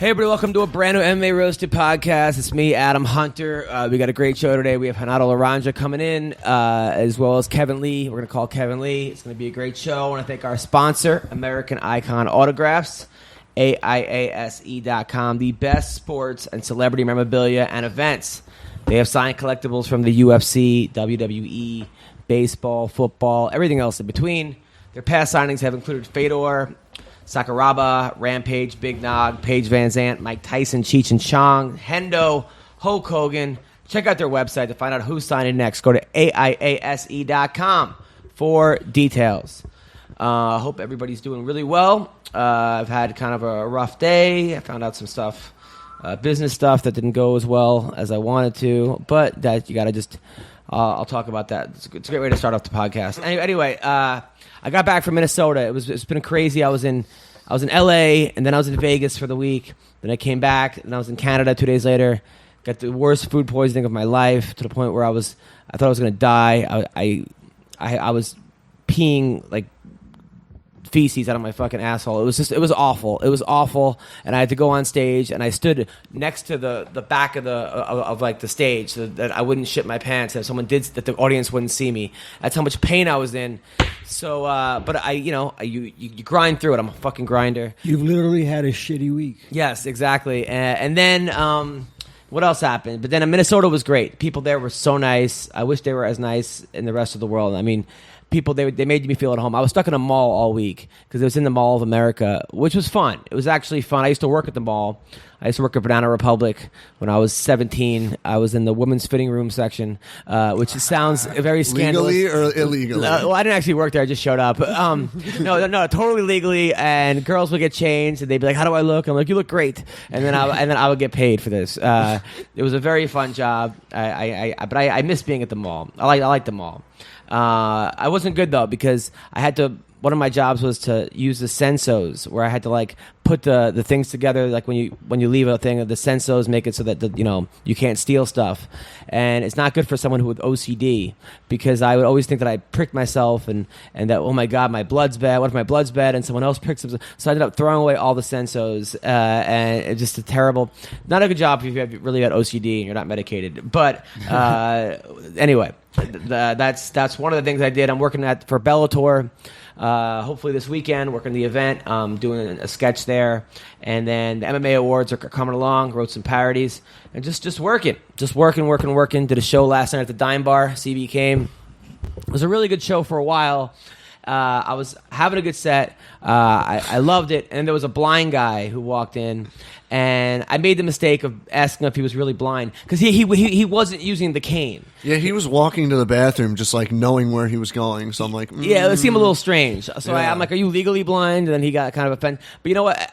Hey, everybody, welcome to a brand new MMA Roasted Podcast. It's me, Adam Hunter. We got a great show today. We have Renato Laranja coming in, as well as Kevin Lee. We're going to call Kevin Lee. It's going to be a great show. I want to thank our sponsor, American Icon Autographs, AIASE.com, the best sports and celebrity memorabilia and events. They have signed collectibles from the UFC, WWE, baseball, football, everything else in between. Their past signings have included Fedor, Sakuraba, Rampage, Big Nog, Paige Van Zandt, Mike Tyson, Cheech and Chong, Hendo, Hulk Hogan. Check out their website to find out who's signing next. Go to AIASE.com for details. Hope everybody's doing really well. I've had kind of a rough day. I found out some stuff, business stuff that didn't go as well as I wanted to, but that you got to just... I'll talk about that. It's a great way to start off the podcast. Anyway, I got back from Minnesota. It's been crazy. I was in LA, and then I was in Vegas for the week. Then I came back, and I was in Canada 2 days later. Got the worst food poisoning of my life, to the point where I thought I was going to die. I was peeing like feces out of my fucking asshole. It was awful. It was awful, and I had to go on stage, and I stood next to the back of the stage so that I wouldn't shit my pants, and if someone did, that the audience wouldn't see me. That's how much pain I was in. So, but you grind through it. I'm a fucking grinder. You've literally had a shitty week. Yes, exactly. And then what else happened? But then Minnesota was great. People there were so nice. I wish they were as nice in the rest of the world. I mean, people, they made me feel at home. I was stuck in a mall all week because it was in the Mall of America, which was fun. It was actually fun. I used to work at the mall. I used to work at Banana Republic when I was 17. I was in the women's fitting room section, which sounds very scandalous. Legally or illegally? Well, I didn't actually work there. I just showed up. No, totally legally. And girls would get changed, and they'd be like, "How do I look?" I'm like, "You look great." And then I would get paid for this. It was a very fun job. But I miss being at the mall. I like the mall. I wasn't good though, because I had to. One of my jobs was to use the sensos, where I had to like put the things together, like when you leave a thing, the sensos make it so that you can't steal stuff, and it's not good for someone with OCD, because I would always think that I pricked myself and that, oh my god, my blood's bad. What if my blood's bad and someone else pricks them? So I ended up throwing away all the sensos, and it's just not a good job if you really got OCD and you're not medicated. But anyway, that's one of the things I did. I'm working for Bellator. Hopefully this weekend, working the event, doing a sketch there, and then the MMA awards are coming along. Wrote some parodies, and just working. Did a show last night at the Dime Bar. CB came. It was a really good show for a while. I was having a good set. I loved it, and there was a blind guy who walked in, and I made the mistake of asking if he was really blind, because he wasn't using the cane. Yeah, he was walking to the bathroom just like knowing where he was going. So I'm like, yeah, it seemed a little strange. So yeah. I'm like, "Are you legally blind?" And then he got kind of offended. But you know what?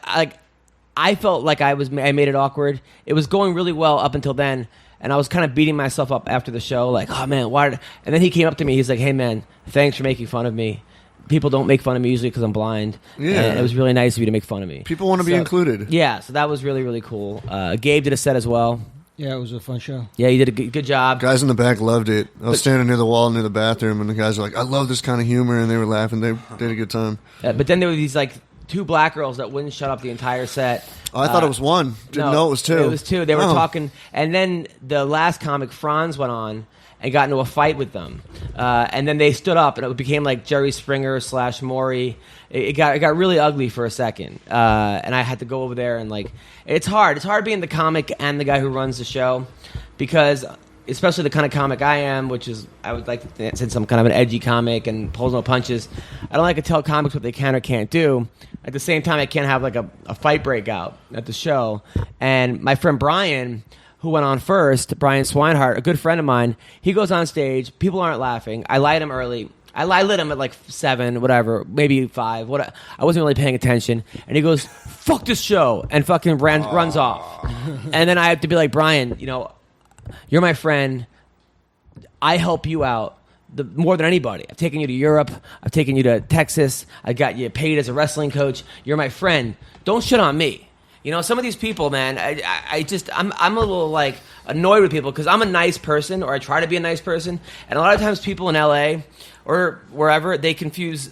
I felt like I made it awkward. It was going really well up until then, and I was kind of beating myself up after the show, like, "Oh man, why did?" And then he came up to me. He's like, "Hey man, thanks for making fun of me. People don't make fun of me usually because I'm blind." Yeah. And it was really nice of you to make fun of me. People want to be included. Yeah, so that was really, really cool. Gabe did a set as well. Yeah, it was a fun show. Yeah, you did a good job. Guys in the back loved it. I was standing near the wall near the bathroom, and the guys were like, "I love this kind of humor," and they were laughing. They had a good time. But then there were these like two black girls that wouldn't shut up the entire set. Oh, I thought it was one. Didn't know it was two. It was two. They were talking, and then the last comic, Franz, went on and got into a fight with them, and then they stood up, and it became like Jerry Springer / Maury. It got really ugly for a second, and I had to go over there and like, it's hard being the comic and the guy who runs the show, because especially the kind of comic I am, which is, I would like to think, since I'm kind of an edgy comic and pulls no punches, I don't like to tell comics what they can or can't do. At the same time, I can't have like a fight break out at the show. And my friend Brian, who went on first, Brian Swinehart, a good friend of mine, he goes on stage. People aren't laughing. I light him early. I lit him at like 7, whatever, maybe 5. I wasn't really paying attention. And he goes, "Fuck this show," and fucking runs off. And then I have to be like, "Brian, you're my friend. I help you out more than anybody. I've taken you to Europe. I've taken you to Texas. I got you paid as a wrestling coach. You're my friend. Don't shit on me." Some of these people, man, I'm a little like annoyed with people because I'm a nice person, or I try to be a nice person, and a lot of times people in LA or wherever, they confuse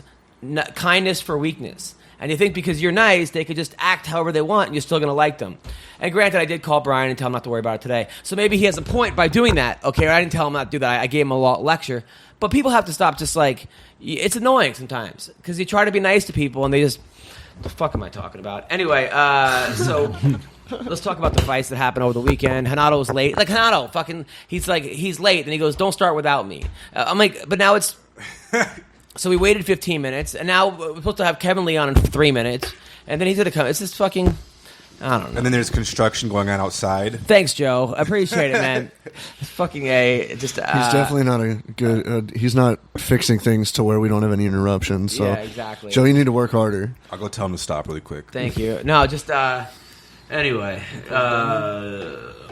kindness for weakness. And you think because you're nice, they could just act however they want and you're still going to like them. And granted, I did call Brian and tell him not to worry about it today. So maybe he has a point by doing that. Okay, I didn't tell him not to do that. I gave him a lecture. But people have to stop just like, it's annoying sometimes. Because you try to be nice to people and they just, what the fuck am I talking about? Anyway, so let's talk about the fights that happened over the weekend. Renato was late. Like, Renato, he's late. And he goes, don't start without me. I'm like, but now it's... So we waited 15 minutes, and now we're supposed to have Kevin Lee on in 3 minutes, and then he's going to come. It's just fucking, I don't know. And then there's construction going on outside. Thanks, Joe. I appreciate it, man. It's fucking he's definitely not a good, he's not fixing things to where we don't have any interruptions. So. Yeah, exactly. Joe, you need to work harder. I'll go tell him to stop really quick. Thank you. No, just, anyway,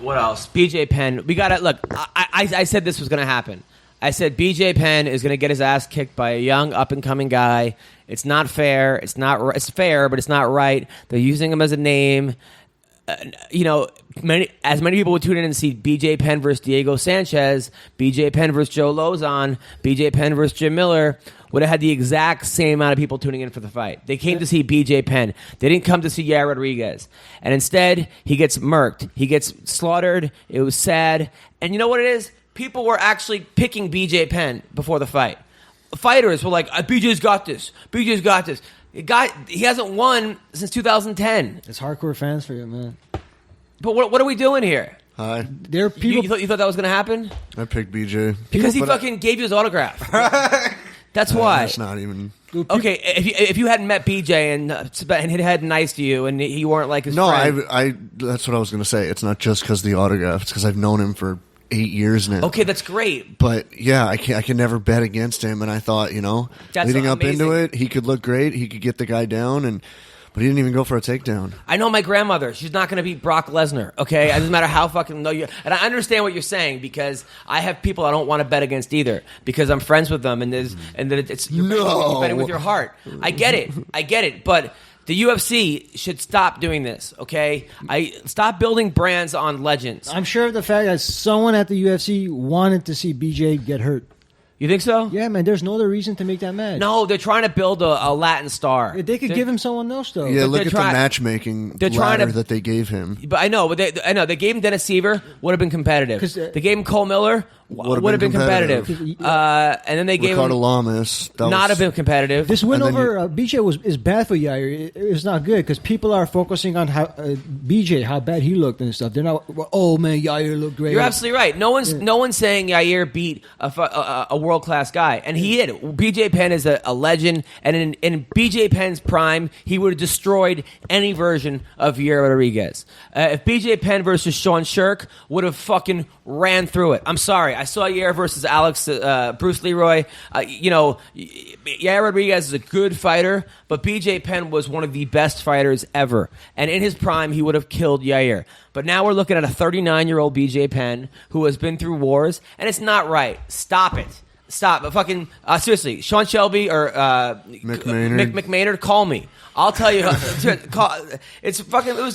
what else? BJ Penn. We got to, look, I said this was going to happen. I said BJ Penn is going to get his ass kicked by a young up-and-coming guy. It's not fair. It's fair, but it's not right. They're using him as a name. Many people would tune in and see BJ Penn versus Diego Sanchez, BJ Penn versus Joe Lozon, BJ Penn versus Jim Miller, would have had the exact same amount of people tuning in for the fight. They came to see BJ Penn. They didn't come to see Yair Rodriguez. And instead, he gets murked. He gets slaughtered. It was sad. And you know what it is? People were actually picking BJ Penn before the fight. Fighters were like, BJ's got this. BJ's got this. He hasn't won since 2010. It's hardcore fans for you, man. But what are we doing here? Hi. There are people. You thought that was going to happen? I picked BJ. Because he fucking gave you his autograph. That's why. That's not even... Okay, if you hadn't met BJ and he had nice to you and you weren't like his friend. No, that's what I was going to say. It's not just because of the autograph. It's because I've known him for 8 years now. Okay, that's great. But yeah, I can never bet against him. And I thought, that's leading up amazing. into it, he could look great. He could get the guy down, but he didn't even go for a takedown. I know my grandmother. She's not going to beat Brock Lesnar. Okay, it doesn't matter how fucking know you. And I understand what you're saying because I have people I don't want to bet against either because I'm friends with them and you're betting with your heart. I get it. But the UFC should stop doing this, okay? Stop building brands on legends. I'm sure of the fact that someone at the UFC wanted to see BJ get hurt. You think so? Yeah, man. There's no other reason to make that match. No, they're trying to build a Latin star. They could give him someone else, though. Yeah, look at the matchmaking ladder that they gave him. But I know they gave him Dennis Seaver, would have been competitive. They gave him Cole Miller, would have been competitive. And then they gave Ricardo him Lamas. Not have been competitive. This win over BJ is bad for Yair. It's not good because people are focusing on how BJ, how bad he looked and stuff. They're not. Oh man, Yair looked great. You're absolutely right. No one's saying Yair beat a world-class guy, and he did. BJ Penn is a legend, and in BJ Penn's prime, he would have destroyed any version of Yair Rodriguez. If BJ Penn versus Sean Shirk would have fucking ran through it. I'm sorry. I saw Yair versus Bruce Leroy. Yair Rodriguez is a good fighter, but BJ Penn was one of the best fighters ever, and in his prime, he would have killed Yair. But now we're looking at a 39-year-old BJ Penn who has been through wars, and it's not right. Stop it. Stop. But fucking, seriously, Sean Shelby or Mick Maynard, call me. I'll tell you. It was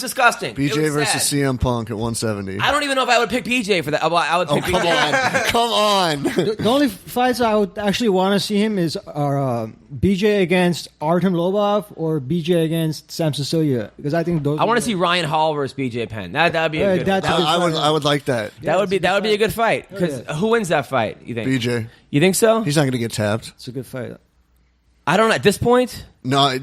disgusting. BJ versus CM Punk at 170. I don't even know if I would pick BJ for that. I would pick BJ. Come on. The only fights I would actually want to see him are BJ against Artem Lobov or BJ against Sam Sicilia because I think those. I want to see Ryan Hall versus BJ Penn. That would be a good fight. I would like that. That would be a good fight because who wins that fight? You think BJ? You think so? He's not going to get tapped. It's a good fight. I don't know at this point. No,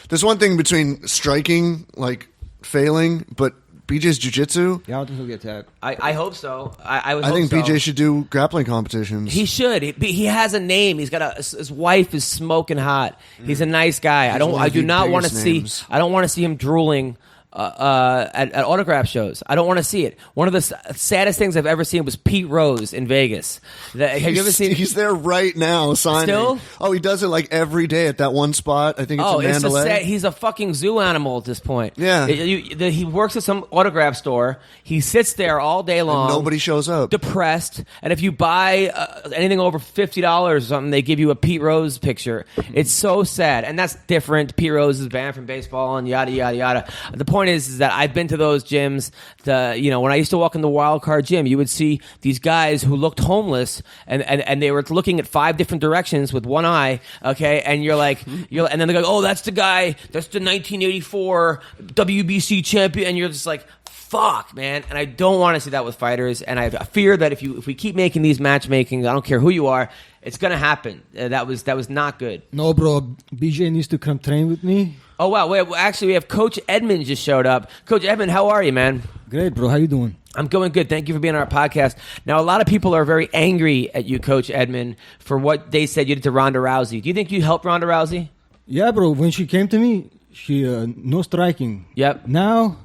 there's one thing between striking, like failing, but BJ's jiu-jitsu. Yeah, I don't think he'll get tapped. I hope so. I think BJ should do grappling competitions. He should. He has a name. He's got his wife is smoking hot. He's a nice guy. I do not want to see. I don't want to see him drooling at autograph shows. I don't want to see it. One of the saddest things I've ever seen was Pete Rose in Vegas. Have you ever seen? He's there right now signing. Still? Oh, he does it like every day at that one spot. I think it's in Mandalay. He's a fucking zoo animal at this point. Yeah. He works at some autograph store. He sits there all day long. And nobody shows up. Depressed. And if you buy anything over $50 or something, they give you a Pete Rose picture. It's so sad. And that's different. Pete Rose is banned from baseball and yada, yada, yada. The point point is that I've been to those gyms. When I used to walk in the Wild Card gym, you would see these guys who looked homeless, and they were looking at 5 different directions with one eye. Okay, and and then they go, oh, that's the guy. That's the 1984 WBC champion, and you're just like, fuck, man. And I don't want to see that with fighters, and I fear that if we keep making these matchmaking, I don't care who you are, it's gonna happen. That was not good. No, bro. BJ needs to come train with me. Oh wow! Wait, actually, we have Coach Edmond just showed up. Coach Edmond, how are you, man? Great, bro. How you doing? I'm going good. Thank you for being on our podcast. Now, a lot of people are very angry at you, Coach Edmond, for what they said you did to Ronda Rousey. Do you think you helped Ronda Rousey? Yeah, bro. When she came to me, she no striking. Yep. Now,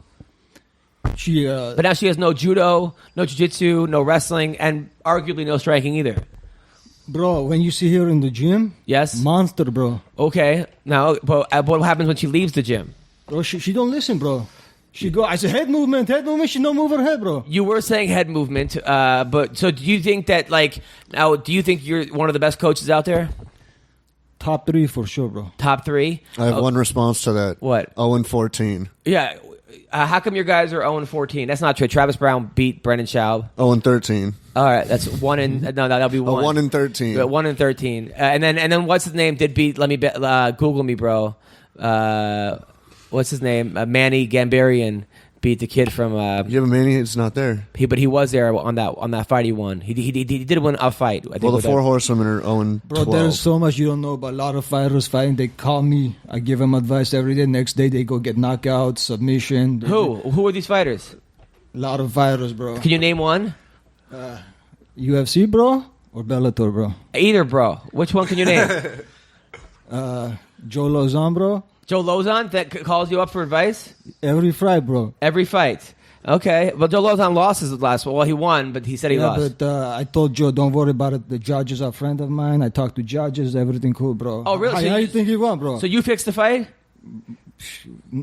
she. But now she has no judo, no jiu-jitsu, no wrestling, and arguably no striking either. Bro, when you see her in the gym, yes, monster, bro. Okay. Now, but what happens when she leaves the gym? Bro, she don't listen, bro. She go, I said head movement. She don't move her head, bro. You were saying head movement, but so do you think that do you think you're one of the best coaches out there? Top 3 for sure, bro. Top 3? I have one response to that. What? 0-14. Yeah. How come your guys are 0-14? That's not true. Travis Brown beat Brendan Schaub. 0-13. All right, that's 1 and no, that'll be 1. 1-13. 1-13, and then what's his name? Did beat? Let me Google me, bro. What's his name? Manny Gambarian beat the kid from. Yeah, but Manny is not there. But he was there on that fight. He won. He did win a fight. I think, well, the 4 horsewomen are 0-12. Bro, there's so much you don't know about a lot of fighters fighting. They call me. I give them advice every day. Next day they go get knockouts, submission. Who are these fighters? A lot of fighters, bro. Can you name one? UFC, bro, or Bellator, bro? Either, bro. Which one can you name? Joe Lozon, bro. Joe Lozon that calls you up for advice? Every fight, bro. Every fight. Okay. Well, Joe Lozon lost his last one. Well, he won, but he said he lost. But I told Joe, don't worry about it. The judges are a friend of mine. I talked to judges. Everything cool, bro. Oh, really? How you think he won, bro? So you fixed the fight?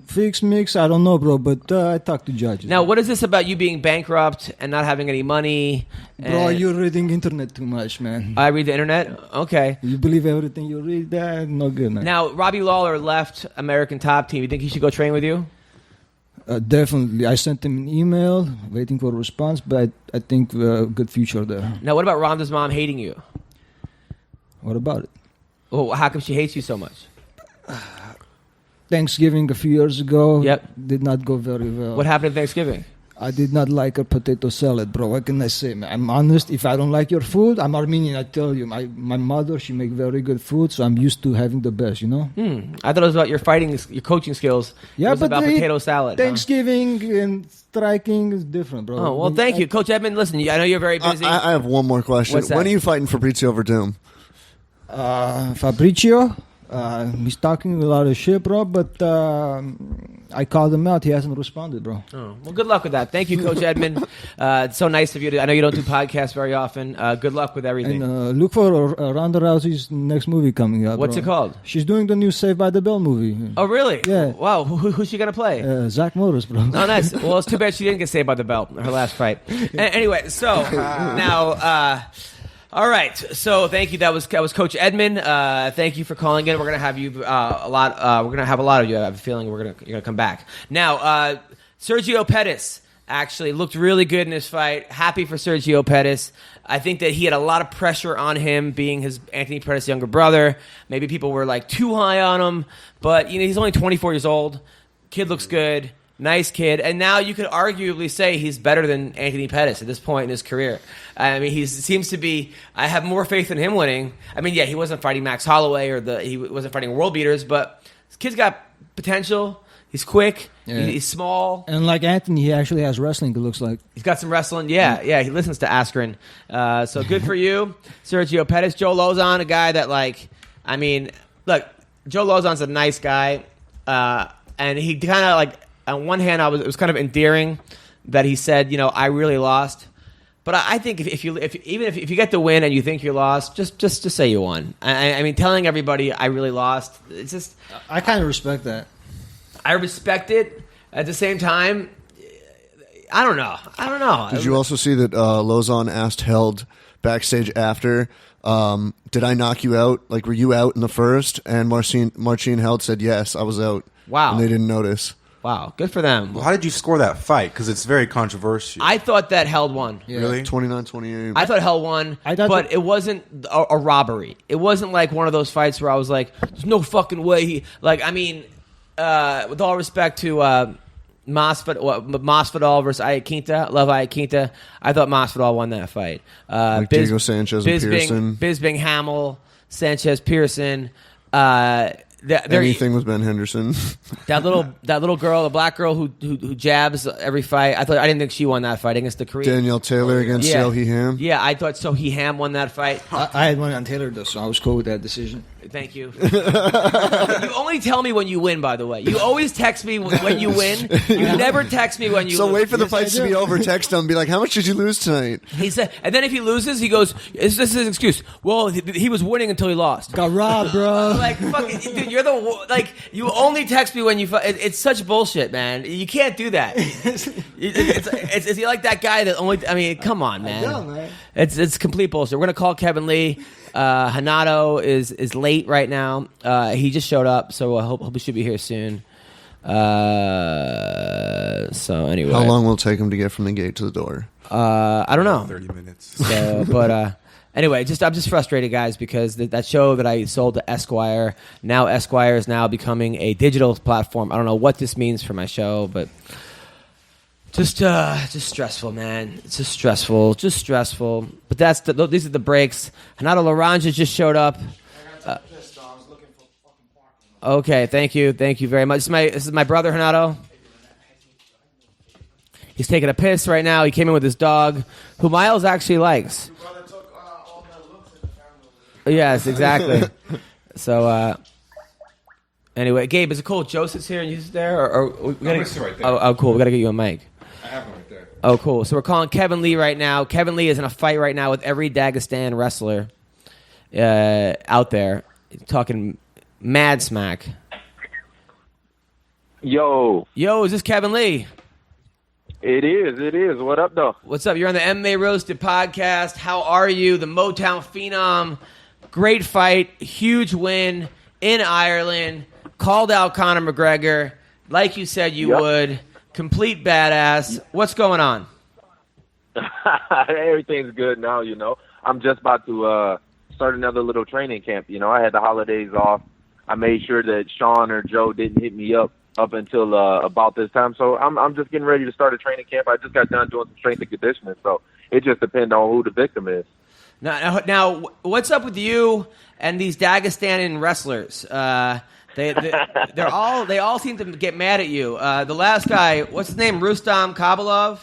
Fix, mix, I don't know, bro, but I talked to judges. Now, what is this about you being bankrupt and not having any money? Bro, you're reading internet too much, man. I read the internet? Okay. You believe everything you read? That no good, man. Now, Robbie Lawler left American Top Team. You think he should go train with you? Definitely. I sent him an email, waiting for a response, but I think good future there. Now, what about Ronda's mom hating you? What about it? Oh, how come she hates you so much? Thanksgiving a few years ago did not go very well. What happened at Thanksgiving? I did not like her potato salad, bro. What can I say, man? I'm honest. If I don't like your food, I'm Armenian, I tell you. My mother, she make very good food, so I'm used to having the best, you know? I thought it was about your coaching skills. Yeah, it was but about potato salad. Thanksgiving and striking is different, bro. Oh, well, thank you. Coach Edmond, listen, I know you're very busy. I have one more question. What's that? When are you fighting Fabrizio Verdum? Fabrizio? He's talking a lot of shit, bro, but I called him out. He hasn't responded, bro. Oh, well, good luck with that. Thank you, Coach Edmond. It's so nice of you. I know you don't do podcasts very often. Good luck with everything. And look for Ronda Rousey's next movie coming up. What's it called? She's doing the new Saved by the Bell movie. Oh, really? Yeah. Wow. Who's she going to play? Zach Morris, bro. Oh, nice. Well, it's too bad she didn't get saved by the bell, her last fight. Anyway, so now... all right, so thank you. That was Coach Edmond. Thank you for calling in. We're gonna have you a lot. We're gonna have a lot of you. I have a feeling you're gonna come back. Now, Sergio Pettis actually looked really good in this fight. Happy for Sergio Pettis. I think that he had a lot of pressure on him, being his Anthony Pettis' younger brother. Maybe people were like too high on him, but he's only 24 years old. Kid looks good. Nice kid, and now you could arguably say he's better than Anthony Pettis at this point in his career. I mean, he seems to be. I have more faith in him winning. I mean, yeah, he wasn't fighting Max Holloway he wasn't fighting world beaters, but this kid's got potential. He's quick. Yeah. He's small, and like Anthony, he actually has wrestling. It looks like he's got some wrestling. Yeah, he listens to Askren. So good for you, Sergio Pettis. Joe Lozon, a guy that look, Joe Lozon's a nice guy, and he kind of on one hand, it was kind of endearing that he said, I really lost. But I think if you get the win and you think you lost, just say you won. I mean, telling everybody I really lost, it's just. I kind of respect that. I respect it. At the same time, I don't know. Did you also see that Lozon asked Held backstage after? Did I knock you out? Were you out in the first? And Marcin Held said yes, I was out. Wow. And they didn't notice. Wow, good for them. Well, how did you score that fight? Because it's very controversial. I thought that held one. Yeah. Really? 29-28. I thought held one, but it wasn't a robbery. It wasn't like one of those fights where I was like, "There's no fucking way." With all respect to Masvidal versus Iaquinta, love Iaquinta. I thought Masvidal won that fight. Diego Sanchez and Pearson. Bisping, Hamill, Sanchez, Pearson. Anything with Ben Henderson. That little girl, the black girl who jabs every fight. I didn't think she won that fight against the Korean. Danielle Taylor against Sohee Ham. Yeah, I thought Sohee Ham won that fight. I had one on Taylor, though, so I was cool with that decision. Thank you. You only tell me when you win, by the way. You always text me when you win. You never text me when you lose. So wait for the fights to be over. Text him. Be like, how much did you lose tonight? He said, and then if he loses, he goes, this is his excuse. Well, he was winning until he lost. Got robbed, bro. Like, fucking, dude, you only text me when you, it's such bullshit, man. You can't do that. Is he like that guy that only, I mean, come on, man. I know, man. It's complete bullshit. We're going to call Kevin Lee. Renato is late right now. He just showed up, so I hope he should be here soon. So anyway, how long will it take him to get from the gate to the door? I don't know. 30 minutes. So, but anyway, I'm just frustrated, guys, because that show that I sold to Esquire, now Esquire is now becoming a digital platform. I don't know what this means for my show, but just stressful, man. It's just stressful. But these are the breaks. Renato Laranja just showed up. Okay, thank you very much. This is my brother Renato. He's taking a piss right now. He came in with his dog, who Miles actually likes. Yes, exactly. So, anyway, Gabe, is it cool? Joseph's here and you sit there, or we gotta sit right there. Oh, cool. We gotta get you a mic. I have one right there. Oh, cool. So we're calling Kevin Lee right now. Kevin Lee is in a fight right now with every Dagestan wrestler out there, talking mad smack. Yo, is this Kevin Lee? it is. What up, though? What's up? You're on the MMA Roasted Podcast. How are you? The Motown Phenom. Great fight. Huge win in Ireland. Called out Conor McGregor. Like you said you would. Complete badass. What's going on? Everything's good now, you know. I'm just about to start another little training camp. You know, I had the holidays off. I made sure that Sean or Joe didn't hit me up until about this time. So I'm just getting ready to start a training camp. I just got done doing some strength and conditioning. So it just depends on who the victim is. Now, what's up with you and these Dagestani wrestlers? They all seem to get mad at you. The last guy, what's his name? Rustam Kabalov?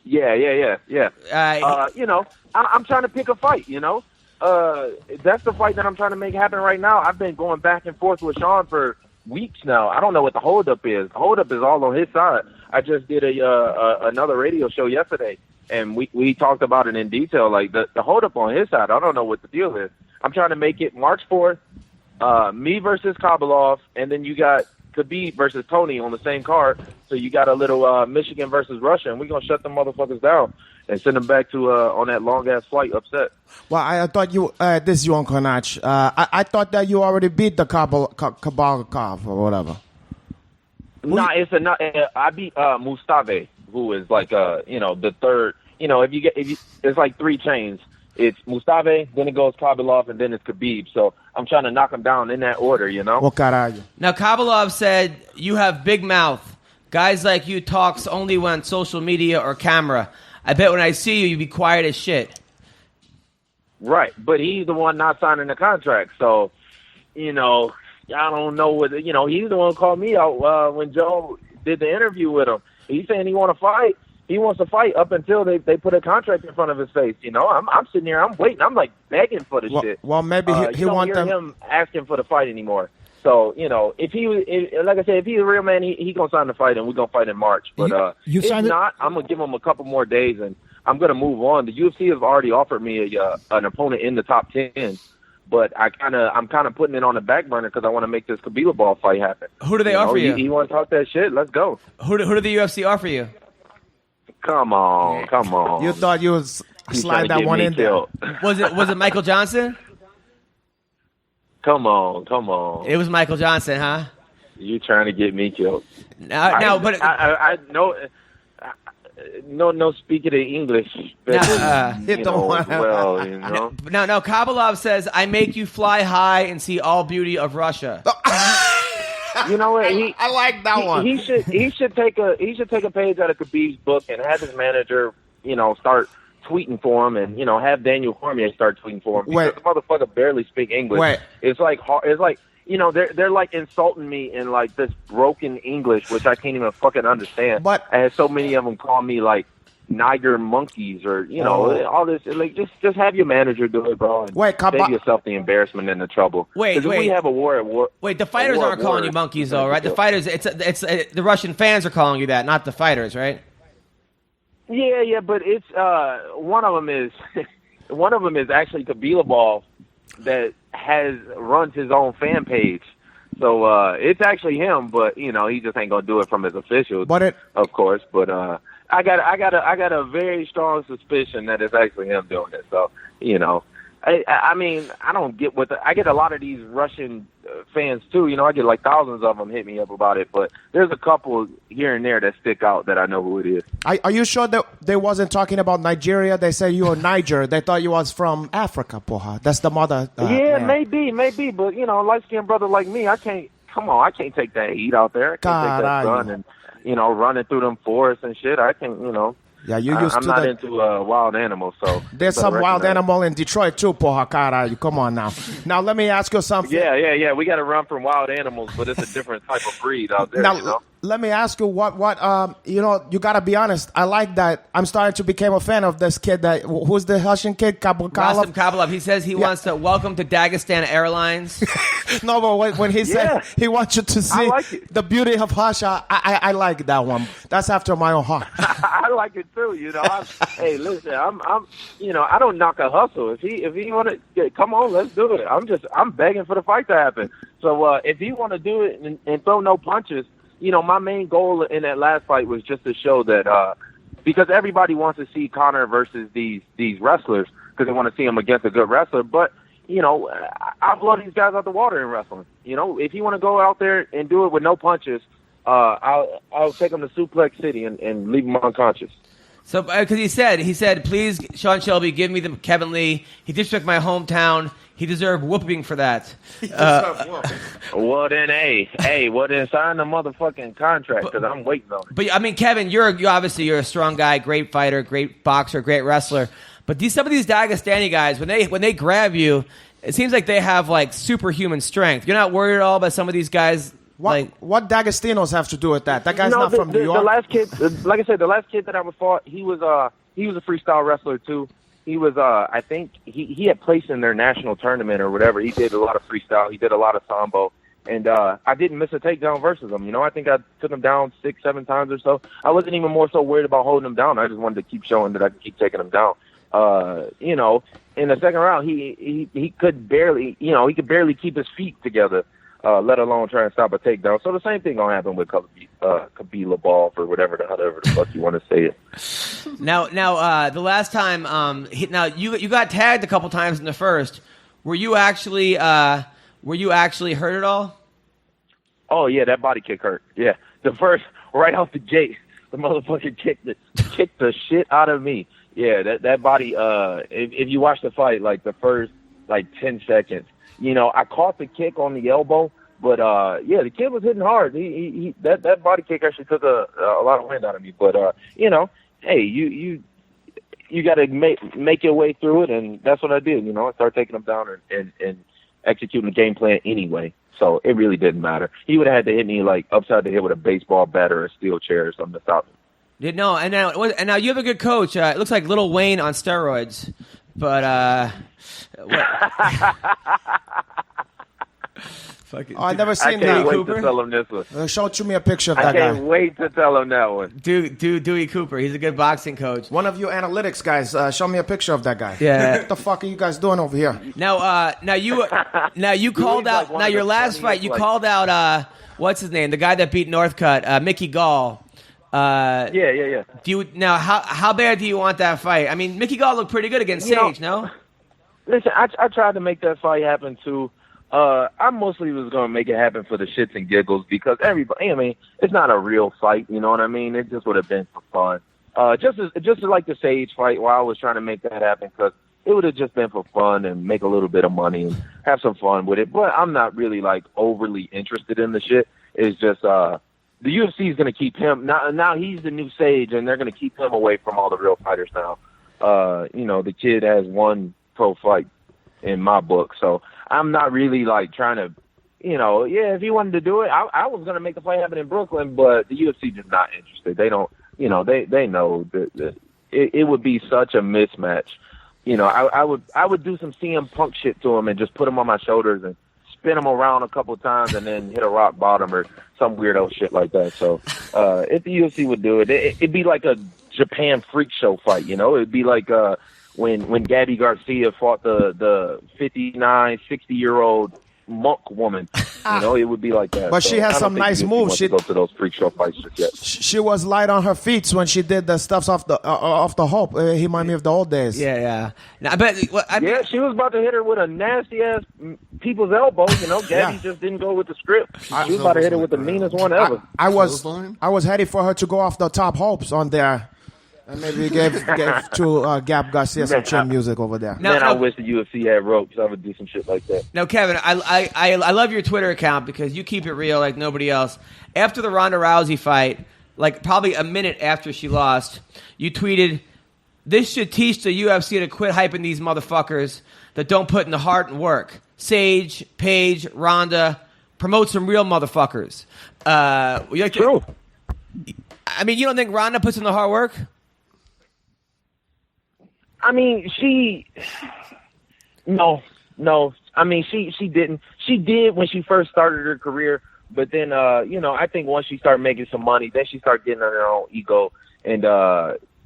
Yeah. You know, I'm trying to pick a fight, you know. That's the fight that I'm trying to make happen right now. I've been going back and forth with Sean for weeks now. I don't know what the holdup is. The holdup is all on his side. I just did another radio show yesterday, and we talked about it in detail. Like, the holdup on his side, I don't know what the deal is. I'm trying to make it March 4th, me versus Kabalov, and then you got Khabib versus Tony on the same card. So you got a little Michigan versus Russia, and we're going to shut them motherfuckers down and send them back to on that long-ass flight upset. Well, I thought you, this is Yuan Konach. I thought that you already beat the Kabalkov or whatever. Nah, I beat Mustafa, who is like the third. You know, if you it's like three chains. It's Mustafa, then it goes Kabalov, and then it's Khabib. So I'm trying to knock them down in that order, you know. Oh, caralho. Now, Kabalov said you have big mouth. Guys like you talks only when social media or camera. I bet when I see you, you be quiet as shit. Right, but he's the one not signing the contract. So, you know, I don't know whether, you know, he's the one who called me out when Joe did the interview with him. He's saying he want to fight. He wants to fight up until they put a contract in front of his face. You know, I'm sitting here, I'm waiting. I'm like begging for the shit. Well, maybe he don't want hear them. him asking for the fight anymore. So, you know, like I said, if he's a real man, he gonna sign the fight, and we're gonna fight in March. But if not, I'm gonna give him a couple more days, and I'm gonna move on. The UFC has already offered me an opponent in the top 10, but I'm kind of putting it on the back burner because I want to make this Khabib ball fight happen. Who do they offer you? You want to talk that shit? Let's go. Who did the UFC offer you? Come on. You thought you was He's slide trying to that get one me in killed. there. Was it Michael Johnson? Come on. It was Michael Johnson, huh? You trying to get me killed? I know. No, speak it in English. No, Kabalov says, I make you fly high and see all beauty of Russia. You know what? I like that one. He should take a page out of Khabib's book and have his manager, start tweeting for him, and have Daniel Cormier start tweeting for him because the motherfucker barely speak English. It's like they're like insulting me in like this broken English, which I can't even fucking understand. But and so many of them call me like Niger monkeys or all this. Like just have your manager do it, bro. And save yourself the embarrassment and the trouble. Wait. We have a war at war. Wait, the fighters aren't calling you monkeys though, right? The fighters, it's the Russian fans are calling you that, not the fighters, right? Yeah, but it's one of them is actually Kabila Ball that runs his own fan page. So it's actually him, but he just ain't gonna do it from his officials, of course. But I got a very strong suspicion that it's actually him doing it. So I mean, I don't get I get a lot of these Russian fans too. I get like thousands of them hit me up about it, but there's a couple here and there that stick out that I know who it is. Are you sure that they wasn't talking about Nigeria? They say you were Niger. They thought you was from Africa, poha. That's the mother. Maybe, but light-skinned brother like me, I can't take that heat out there. I can't take that sun and running through them forests and shit. I can, Yeah, you used I'm to not into wild animals, so there's some wild animal in Detroit too, poha caralho. Come on now. Now let me ask you something. Yeah. We got to run from wild animals, but it's a different type of breed out there. Now, let me ask you what you got to be honest. I like that. I'm starting to become a fan of this kid. Who's the Russian kid? Kabalov. He says he wants to welcome to Dagestan Airlines. No, but when he said he wants you to see the beauty of Russia, I like that one. That's after my own heart. I like it too. Hey, listen, I'm I don't knock a hustle. If he want to come on, let's do it. I'm begging for the fight to happen. So if he want to do it and throw no punches. My main goal in that last fight was just to show that because everybody wants to see Conor versus these wrestlers because they want to see him against a good wrestler. But, I blow these guys out the water in wrestling. If you want to go out there and do it with no punches, I'll take him to Suplex City and leave him unconscious. So, because he said, please, Sean Shelby, give me the Kevin Lee. He disrespected my hometown. He deserved whooping for that. Well, then, sign the motherfucking contract because I'm waiting on it. But I mean, Kevin, you're obviously a strong guy, great fighter, great boxer, great wrestler. But some of these Dagestani guys, when they grab you, it seems like they have like superhuman strength. You're not worried at all about some of these guys. What Dagestanos have to do with that? That guy's not from New York. The last kid, like I said, the last kid that I fought, he was a freestyle wrestler too. He was, I think, he had placed in their national tournament or whatever. He did a lot of freestyle. He did a lot of sambo. And I didn't miss a takedown versus him. I think I took him down 6-7 times or so. I wasn't even more so worried about holding him down. I just wanted to keep showing that I could keep taking him down. In the second round, he could barely keep his feet together, let alone try and stop a takedown. So the same thing gonna happen with Kabila Ball or whatever the fuck you want to say it. Now, the last time, you got tagged a couple times in the first. Were you actually hurt at all? Oh yeah, that body kick hurt. Yeah, the first right off the gate, the motherfucker kicked the shit out of me. Yeah, that body. If you watch the fight, like the first 10 seconds, I caught the kick on the elbow, but the kid was hitting hard. That body kick actually took a lot of wind out of me. But hey, you got to make your way through it, and that's what I did. I started taking him down and executing the game plan anyway. So it really didn't matter. He would have had to hit me like upside the head with a baseball bat or a steel chair or something to stop me. No, and now you have a good coach. It looks like Lil Wayne on steroids, but I've never seen that. I can't wait to tell him this one. Show me a picture of that guy. I can't wait to tell him that one. Dewey Cooper. He's a good boxing coach. One of you analytics guys, show me a picture of that guy. Yeah. What the fuck are you guys doing over here? Now you called out. Now your last fight, you called out. What's his name? The guy that beat Northcutt, Mickey Gall. Yeah. How bad do you want that fight? I mean, Mickey Gall looked pretty good against Sage, no? Listen, I tried to make that fight happen too. I mostly was going to make it happen for the shits and giggles because everybody, I mean, it's not a real fight, you know what I mean? It just would have been for fun. Just like the Sage fight where I was trying to make that happen because it would have just been for fun and make a little bit of money and have some fun with it. But I'm not really like overly interested in the shit. It's just, the UFC is going to keep him. Now he's the new Sage and they're going to keep him away from all the real fighters now. You know, the kid has one pro fight in my book. So I'm not really like trying to, you know, yeah, if he wanted to do it, I was going to make the fight happen in Brooklyn, but the UFC just not interested. They don't, you know, they know that it would be such a mismatch. You know, I would do some CM Punk shit to him and just put him on my shoulders and spin him around a couple of times and then hit a rock bottom or some weirdo shit like that. So if the UFC would do it, it'd be like a Japan freak show fight, you know? It'd be like when Gabby Garcia fought the 59, 60-year-old monk woman. You know, it would be like that. But so she has some nice moves. She go to those freak show fights just yet. She was light on her feet when she did the stuff off the hope. He reminded me of the old days. Yeah. Now, but yeah, she was about to hit her with a nasty ass people's elbow. You know, Gabby just didn't go with the script. She was about to hit her with the meanest one ever. I was headed for her to go off the top hopes on there. And maybe gave to Gabe Garcia some chin music over there. I wish the UFC had ropes. I would do some shit like that. Now, Kevin, I love your Twitter account because you keep it real like nobody else. After the Ronda Rousey fight, like probably a minute after she lost, you tweeted, "This should teach the UFC to quit hyping these motherfuckers that don't put in the heart and work. Sage, Paige, Ronda, promote some real motherfuckers." True. I mean, you don't think Ronda puts in the hard work? I mean, no. I mean, she didn't. She did when she first started her career, but then, you know, I think once she started making some money, then she started getting on her own ego, and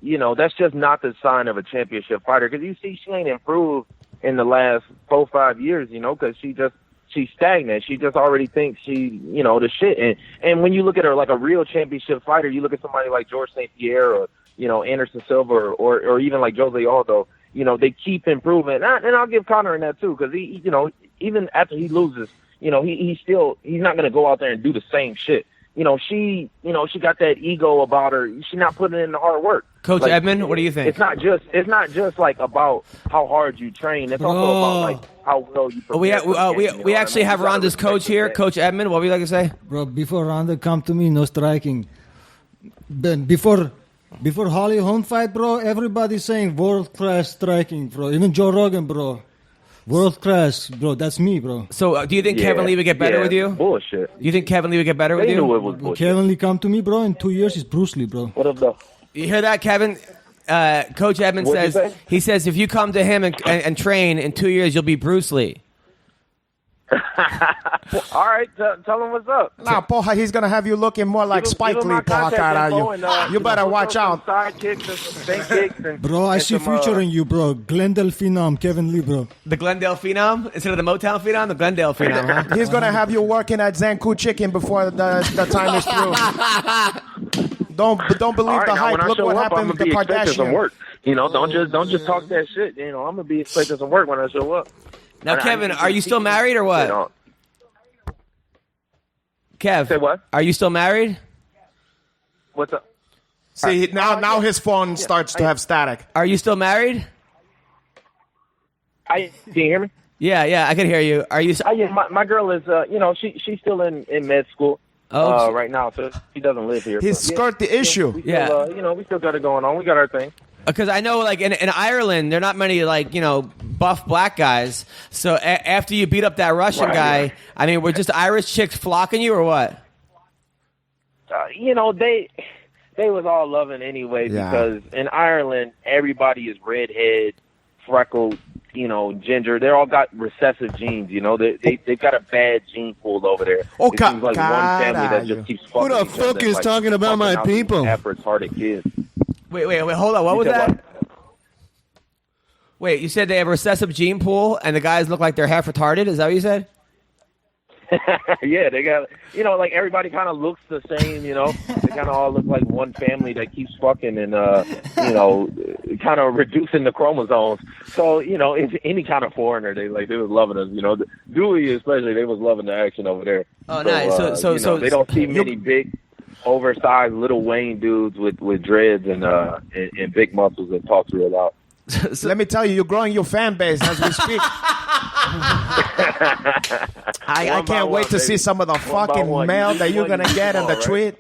you know, that's just not the sign of a championship fighter. Because you see, she ain't improved in the last 4-5 years, you know, because she's stagnant. She just already thinks she, you know, the shit. And when you look at her like a real championship fighter, you look at somebody like George St. Pierre or, you know, Anderson Silva or even like Jose Aldo, you know, they keep improving. And I'll give Conor in that too, because he, you know, even after he loses, you know, he's not going to go out there and do the same shit. You know, she got that ego about her. She's not putting in the hard work. Coach like, Edmond, what do you think? It's not just like about how hard you train. It's also about like how well you prepare. We actually have Ronda's coach here, Coach Edmond. What would you like to say? Bro, before Ronda come to me, no striking. Then before Holly Holm fight, bro, everybody's saying world-class striking, bro. Even Joe Rogan, bro. World-class, bro. That's me, bro. So do you think Kevin Lee would get better with you? Bullshit. You think Kevin Lee would get better with you? Knew it was bullshit. Kevin Lee come to me, bro. In 2 years, he's Bruce Lee, bro. What up, though? You hear that, Kevin? Coach Edmond he says if you come to him and train in 2 years, you'll be Bruce Lee. All right, tell him what's up. Nah, Poha, he's going to have you looking more like Spike Lee, Poha. You better watch out. Side kicks and some bank kicks and, bro, I see future in you, bro. Glendale Phenom, Kevin Lee, bro. The Glendale Phenom? Instead of the Motown Phenom, the Glendale Phenom, huh? He's going to have you working at Zanku Chicken before the time is through. Don't believe the hype. Look what happened with the Kardashians. You know, don't just talk that shit. You know, I'm going to be expecting some work when I show up. Now, Kevin, are you still married or what? You know. Kev, say what? Are you still married? What's up? See, now his phone starts to have static. Are you still married? Can you hear me? Yeah, I can hear you. Are you? My girl is, you know, she's still in med school right now, so she doesn't live here. He's skirt the issue. We still, you know, we still got it going on. We got our thing. Because I know, like, in Ireland, there are not many, like, you know, buff black guys. So after you beat up that Russian guy, I mean, were just Irish chicks flocking you or what? You know, they was all loving anyway because in Ireland, everybody is redhead, freckled, you know, ginger. They all got recessive genes, you know. They've got a bad gene pool over there. Oh, it seems like one family that just keeps fucking. Who the fuck is talking about my people? Half-retarded kids. Wait, hold on. What was that? Wait, you said they have a recessive gene pool and the guys look like they're half retarded? Is that what you said? Yeah, they got, like everybody kind of looks the same, they kind of all look like one family that keeps fucking and, kind of reducing the chromosomes. So, if any kind of foreigner, they was loving us, Dewey especially, they was loving the action over there. Oh, nice. So they don't see many big, oversized little Wayne dudes with dreads and big muscles that talk real loud. So, let me tell you, you're growing your fan base as we speak. I can't wait to see some of the fucking mail that you're going to get in the tweet.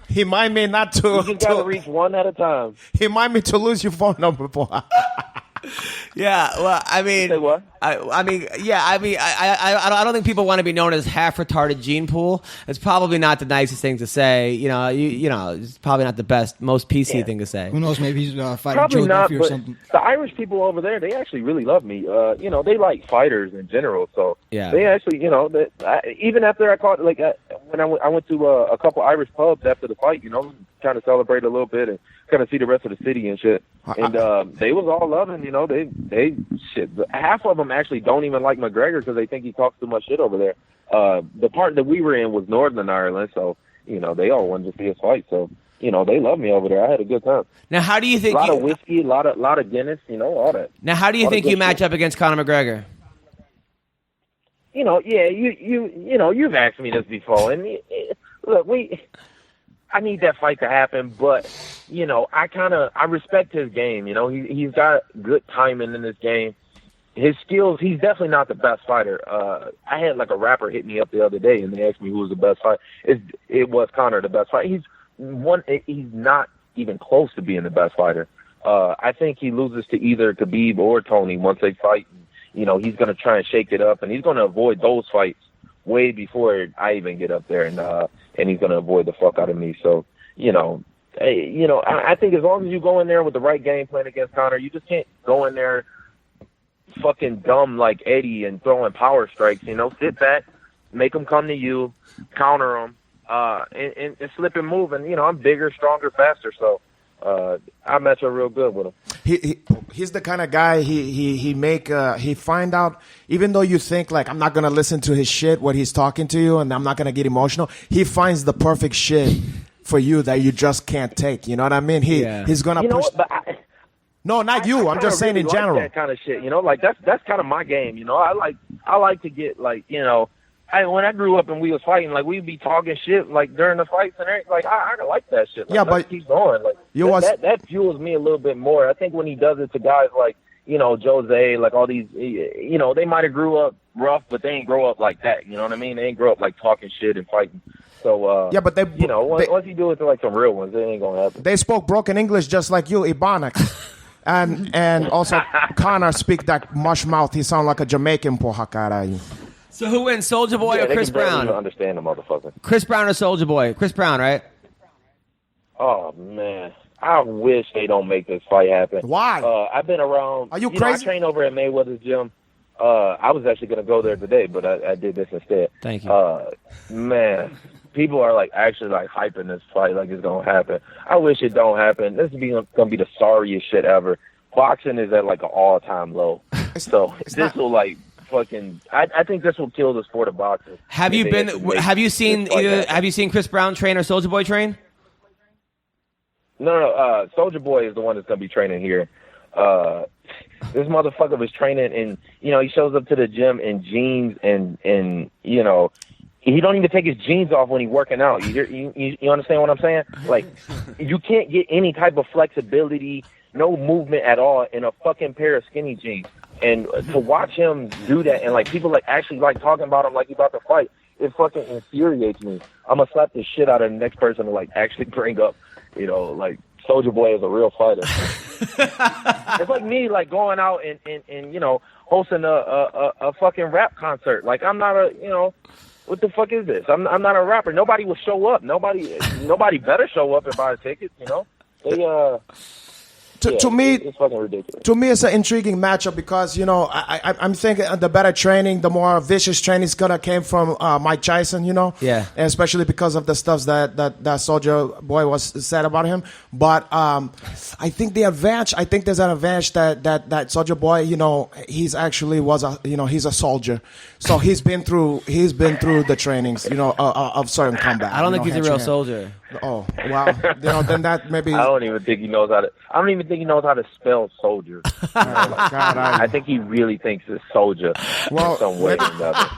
He might me not to... You just got to reach one at a time. He might me to lose your phone number, boy. Yeah, well, I mean, say what? I don't think people want to be known as half retarded gene pool. It's probably not the nicest thing to say. It's probably not the most PC thing to say. Who knows? Maybe he's fighting probably Joe not, Duffy or but something. The Irish people over there, they actually really love me. They like fighters in general. So yeah. They actually, even after I caught, when I went to a couple Irish pubs after the fight, kind of celebrate a little bit and kind of see the rest of the city and shit. And they was all loving, they shit. Half of them actually don't even like McGregor because they think he talks too much shit over there. The part that we were in was Northern Ireland, so they all wanted to see us fight. So they love me over there. I had a good time. Now, how do you think? A lot of whiskey, a lot of Guinness, all that. Now, how do you think you match up against Conor McGregor? You've asked me this before, and look, I need that fight to happen, but I respect his game. He's got good timing in this game. His skills, he's definitely not the best fighter. I had a rapper hit me up the other day, and they asked me who was the best fighter. It was Conor the best fighter. He's not even close to being the best fighter. I think he loses to either Khabib or Tony once they fight. He's going to try and shake it up, and he's going to avoid those fights way before I even get up there, and he's going to avoid the fuck out of me. So, I think as long as you go in there with the right game plan against Conor, you just can't go in there fucking dumb like Eddie and throwing power strikes. Sit back, make them come to you, counter them, and slip and move. And I'm bigger, stronger, faster, so I match up real good with him. He's the kind of guy he find out, even though you think I'm not gonna listen to his shit, what he's talking to you, and I'm not gonna get emotional. He finds the perfect shit for you that you just can't take. You know what I mean? He's gonna push. No, not you. I'm just saying really in general. That kind of shit, that's kind of my game. I like to get when I grew up and we was fighting, we'd be talking shit during the fights and everything. I like that shit. Yeah, but keep going. That fuels me a little bit more. I think when he does it to guys Jose, all these, they might have grew up rough, but they ain't grow up like that. You know what I mean? They ain't grow up talking shit and fighting. So yeah, but they, once you do it to some real ones, it ain't gonna happen. They spoke broken English just like you, Ebonics. And also Conor speak that mush mouth. He sound like a Jamaican, porra caralho. So who wins, Soulja Boy or Chris Brown? Even understand the motherfucker. Chris Brown or Soulja Boy? Chris Brown, right? Oh man, I wish they don't make this fight happen. Why? I've been around. Are you crazy? I train over at Mayweather's gym. I was actually going to go there today, but I did this instead. Thank you. Man, people are actually hyping this fight like it's going to happen. I wish it don't happen. This is going to be the sorriest shit ever. Boxing is at an all-time low. This will fucking. I think this will kill the sport of boxing. Have you seen Chris Brown train or Soulja Boy train? No. Soulja Boy is the one that's going to be training here. This motherfucker was training, and he shows up to the gym in jeans, and he don't even take his jeans off when he's working out. You understand what I'm saying? You can't get any type of flexibility, no movement at all in a fucking pair of skinny jeans. And to watch him do that, and people actually talking about him like he's about to fight, it fucking infuriates me. I'm gonna slap the shit out of the next person to actually bring up, Soulja Boy is a real fighter. It's like me going out and hosting a fucking rap concert. I'm not what the fuck is this? I'm not a rapper. Nobody will show up. Nobody better show up and buy a ticket. They To to me, it's fucking ridiculous. To me, it's an intriguing matchup because, I'm thinking the better training, the more vicious training is going to come from Mike Tyson, Yeah. And especially because of the stuff that Soldier Boy was said about him. But I think there's an advantage that Soldier Boy, he's actually he's a soldier. So he's been through the trainings, of certain combat. I don't think he's a real soldier. Oh, wow. Then that maybe... I don't even think he knows how to spell soldier. I think he really thinks it's soldier in some way or another.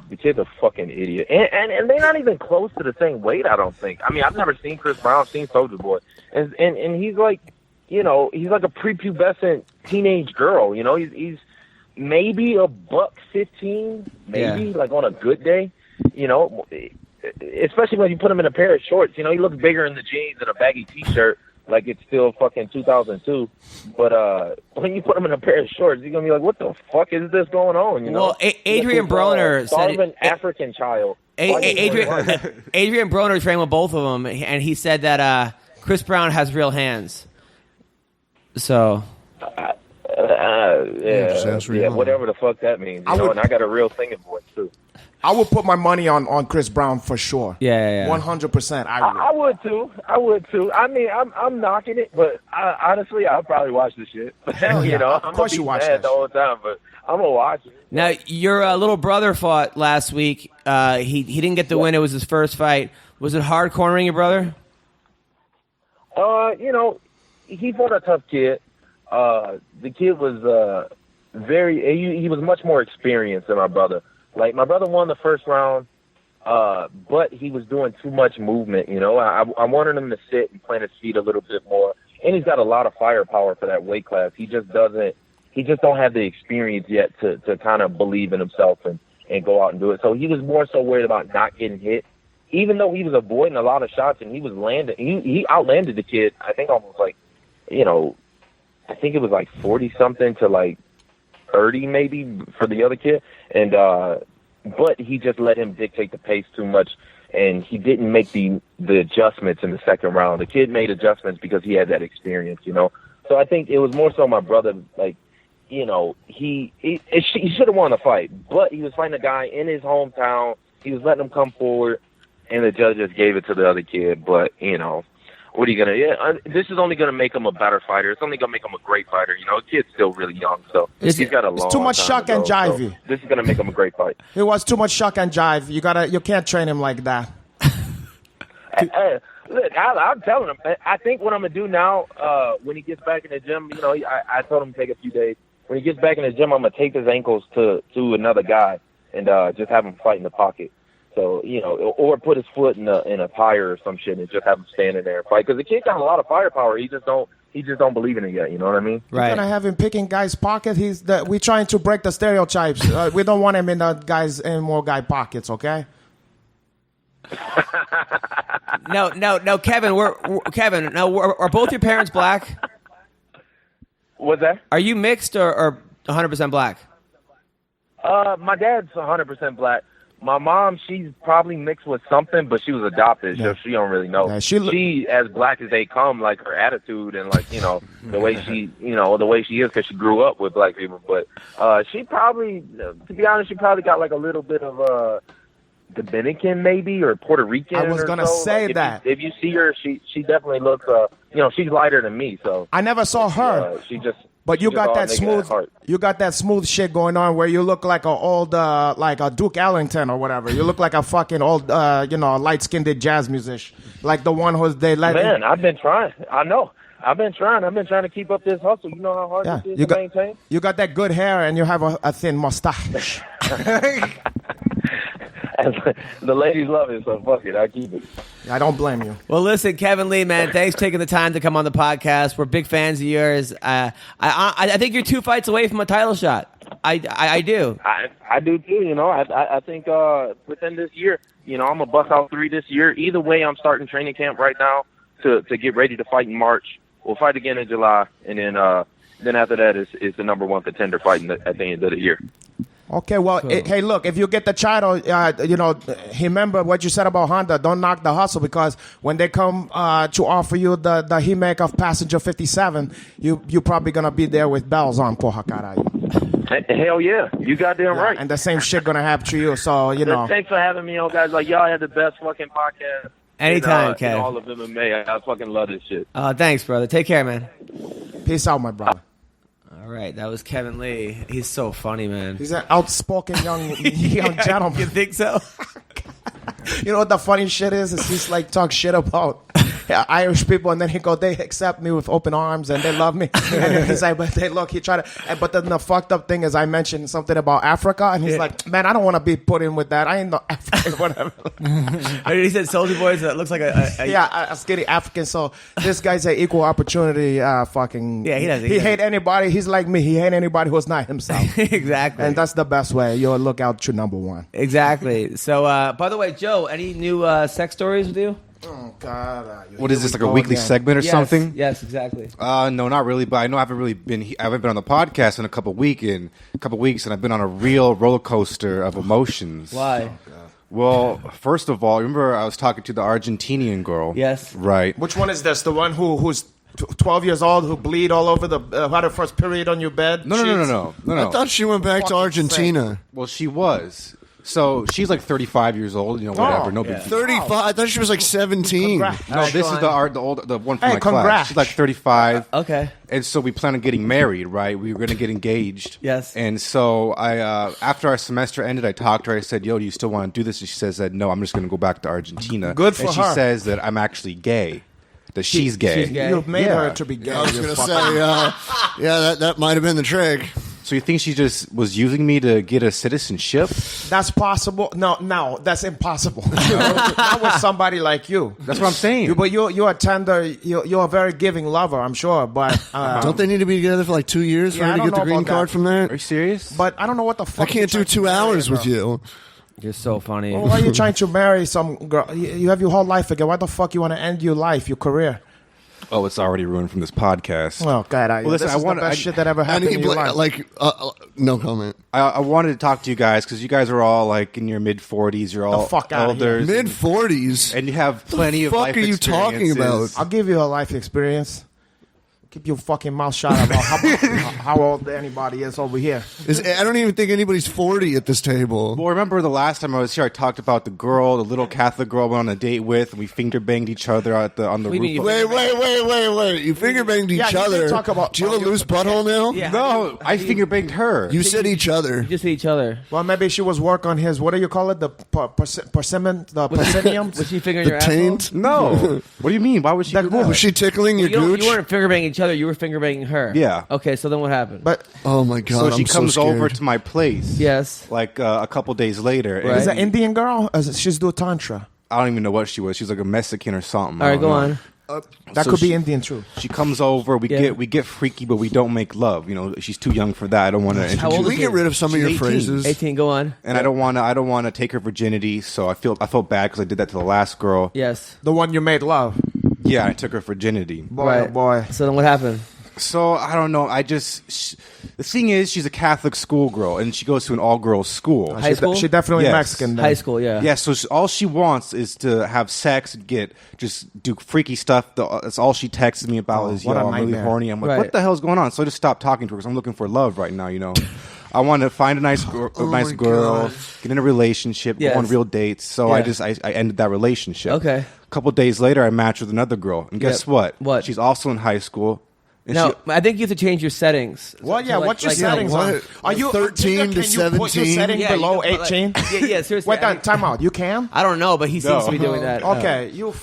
The kid's a fucking idiot. And they're not even close to the same weight, I don't think. I mean, I've never seen Chris Brown, I've seen Soldier Boy. And he's like, he's like a prepubescent teenage girl, He's maybe $115, maybe, like on a good day, especially when you put him in a pair of shorts. He looks bigger in the jeans and a baggy T-shirt, like it's still fucking 2002. But when you put him in a pair of shorts, you're gonna be like, "What the fuck is this going on?" Well, Adrian Broner said an African child. Adrian Broner trained with both of them, and he said that Chris Brown has real hands. So. Whatever the fuck that means. And I got a real singing voice too. I would put my money on Chris Brown for sure. Yeah. 100%. I would too. I mean, I'm knocking it, but honestly, I'll probably watch the shit. Of course you watch that the whole time, but I'm gonna watch it. Now, your little brother fought last week. He didn't get the win. It was his first fight. Was it hard cornering your brother? He fought a tough kid. The kid was he was much more experienced than my brother. Like, my brother won the first round, but he was doing too much movement, I wanted him to sit and plant his feet a little bit more. And he's got a lot of firepower for that weight class. He just don't have the experience yet to kind of believe in himself and go out and do it. So he was more so worried about not getting hit, even though he was avoiding a lot of shots and he was landing. He outlanded the kid, I think almost like, I think it was like 40-something to like 30 maybe for the other kid. And but he just let him dictate the pace too much, and he didn't make the adjustments in the second round. The kid made adjustments because he had that experience, So I think it was more so my brother, like, he should have won the fight, but he was fighting a guy in his hometown. He was letting him come forward, and the judge just gave it to the other kid. But, what are you going to this is only going to make him a better fighter. It's only going to make him a great fighter. The kid's still really young, so he's got a long It's too much shock and jive. So this is going to make him a great fight. It was too much shock and jive. You can't train him like that. Look, I'm telling him. I think what I'm going to do now, when he gets back in the gym, I told him to take a few days. When he gets back in the gym, I'm going to tape his ankles to another guy and just have him fight in the pocket. So, or put his foot in a tire or some shit and just have him standing there and fight. Because the kid got a lot of firepower. He just don't believe in it yet. You know what I mean? Right. You're gonna have him picking guys' pocket. We're trying to break the stereotypes. We don't want him in the guy pockets. Okay. No, Kevin. Kevin. No, are both your parents black? What's that? Are you mixed or 100% black? My dad's 100% black. My mom, she's probably mixed with something, but she was adopted, so she don't really know. Yeah, she as black as they come, like her attitude and like the way she is, because she grew up with black people. But she probably, to be honest, she probably got like a little bit of Dominican maybe or Puerto Rican. I was gonna say like, that if you see her, she definitely looks she's lighter than me. So I never saw her. She just. But you got that smooth. You got that smooth shit going on where you look like a old, like a Duke Ellington or whatever. You look like a fucking old, light-skinned jazz musician, like the one who's they let. Man, I've been trying. I know. I've been trying to keep up this hustle. You know how hard this is to maintain. You got that good hair and you have a thin mustache. The ladies love it, so fuck it. I keep it. I don't blame you. Well, listen, Kevin Lee, man, thanks for taking the time to come on the podcast. We're big fans of yours. I think you're 2 fights away from a title shot. I do. I do too. I think within this year, I'm gonna bust out 3 this year. Either way, I'm starting training camp right now to get ready to fight in March. We'll fight again in July, and then after that is the number 1 contender fighting at the end of the year. Okay, well, hey, look, if you get the title, remember what you said about Honda. Don't knock the hustle, because when they come to offer you the remake of Passenger 57, you're probably going to be there with bells on, porra caralho. Hell yeah, you goddamn right. And the same shit going to happen to you, so, you know. Thanks for having me on, guys. Like, y'all had the best fucking podcast. Anytime, Kev. All of MMA. I fucking love this shit. Thanks, brother. Take care, man. Peace out, my brother. All right, that was Kevin Lee. He's so funny, man. He's an outspoken young gentleman. You think so? You know what the funny shit is? He's like talk shit about Irish people, and then they accept me with open arms and they love me. And then he's like, but but then the fucked up thing is I mentioned something about Africa, and he's like, man, I don't want to be put in with that. I ain't no African, whatever. He said Soldier Boy that looks like a skinny African. So this guy's an equal opportunity fucking. Yeah, he doesn't. He hate anybody. He's like me. He hate anybody who's not himself. Exactly. And that's the best way. You'll look out to number one. Exactly. So, by the way, Joe, any new sex stories with you? Oh God! What is this, like a weekly segment or something? Yes, exactly. No, not really. But I know I haven't been on the podcast in a couple weeks, and I've been on a real roller coaster of emotions. Why? Well, first of all, remember I was talking to the Argentinian girl. Yes. Right. Which one is this? The one who's 12 years old, who bleed all over had her first period on your bed? No. I thought she went back to Argentina. Well, she was. So she's like 35 years old, whatever. No big deal. 35. I thought she was like 17. No, this is the one from my class. Congrats. She's like 35. Okay. And so we plan on getting married, right? We were going to get engaged. Yes. And so I, after our semester ended, I talked to her. I said, "Yo, do you still want to do this?" And she says that no, I'm just going to go back to Argentina. Good for her. And she says that I'm actually gay. That she's gay. She's gay. You've made her to be gay. I was going to say, that might have been the trick. So you think she just was using me to get a citizenship? That's possible. No, that's impossible. Not with somebody like you. That's what I'm saying. But you're a tender. You're a very giving lover, I'm sure. But don't they need to be together for like 2 years for her to get the green card from Are you that? serious? But I don't know what the fuck. I can't do 2 hours with you. You're so funny. Well, why are you trying to marry some girl? You have your whole life again. Why the fuck you want to end your life, your career? Oh, it's already ruined from this podcast. Well, God, listen, this is the best shit that ever happened in your life. No comment. I wanted to talk to you guys because you guys are all like in your mid 40s. You're all elders, mid 40s, and you have plenty of life experiences. What are you talking about? I'll give you a life experience. Keep your fucking mouth shut about how old anybody is over here. I don't even think anybody's 40 at this table. Well, remember the last time I was here, I talked about the little Catholic girl I went on a date with, and we finger banged each other on the roof. Wait. You finger banged each other. Talk about, do you have a loose butthole now? Yeah. No, I finger banged her. You said each other. You just each other. Well, maybe she was work on his, what do you call it? The persimmon? The persinium? Was she fingering The your taint? asshole? No. What do you mean? Why would she do that? Was she tickling your gooch? You weren't finger banging each other. You were finger banging her. Yeah. Okay, so then what happened? But oh my God! So she comes over to my place. Yes. Like a couple days later. Right. is that Indian girl? She's do tantra. I don't even know what she was. She's like a Mexican or something. All right, go on. That could be Indian too. She comes over. We get freaky, but we don't make love. She's too young for that. I don't want to. How old Can we is get she? rid of some of your 18. phrases? 18, go on. And I don't want to take her virginity. So I felt bad because I did that to the last girl. Yes. The one you made love. Yeah, I took her virginity. Boy, oh boy. So then what happened? So I don't know. The thing is, she's a Catholic schoolgirl, and she goes to an all-girls school. High school? She definitely Yes. Mexican. Then. High school, yeah. Yeah, so all she wants is to have sex and just do freaky stuff. That's all she texts me about is, what a I'm really nightmare. horny. I'm like, Right. what the hell's going on? So I just stopped talking to her because I'm looking for love right now, I want to find a nice girl, my God. get in a relationship, Yes. go on real dates. So Yeah. I ended that relationship. Okay. A couple days later, I matched with another girl. And guess Yep. what? What? She's also in high school. And No, I think you have to change your settings. Well, yeah. So, What's your like, settings on? what? Are you 13 can to you put your 17? setting Yeah, below you can put, 18? Yeah, seriously. Wait, I mean, time out. You can? I don't know, but he seems No. to be doing that. Okay, you're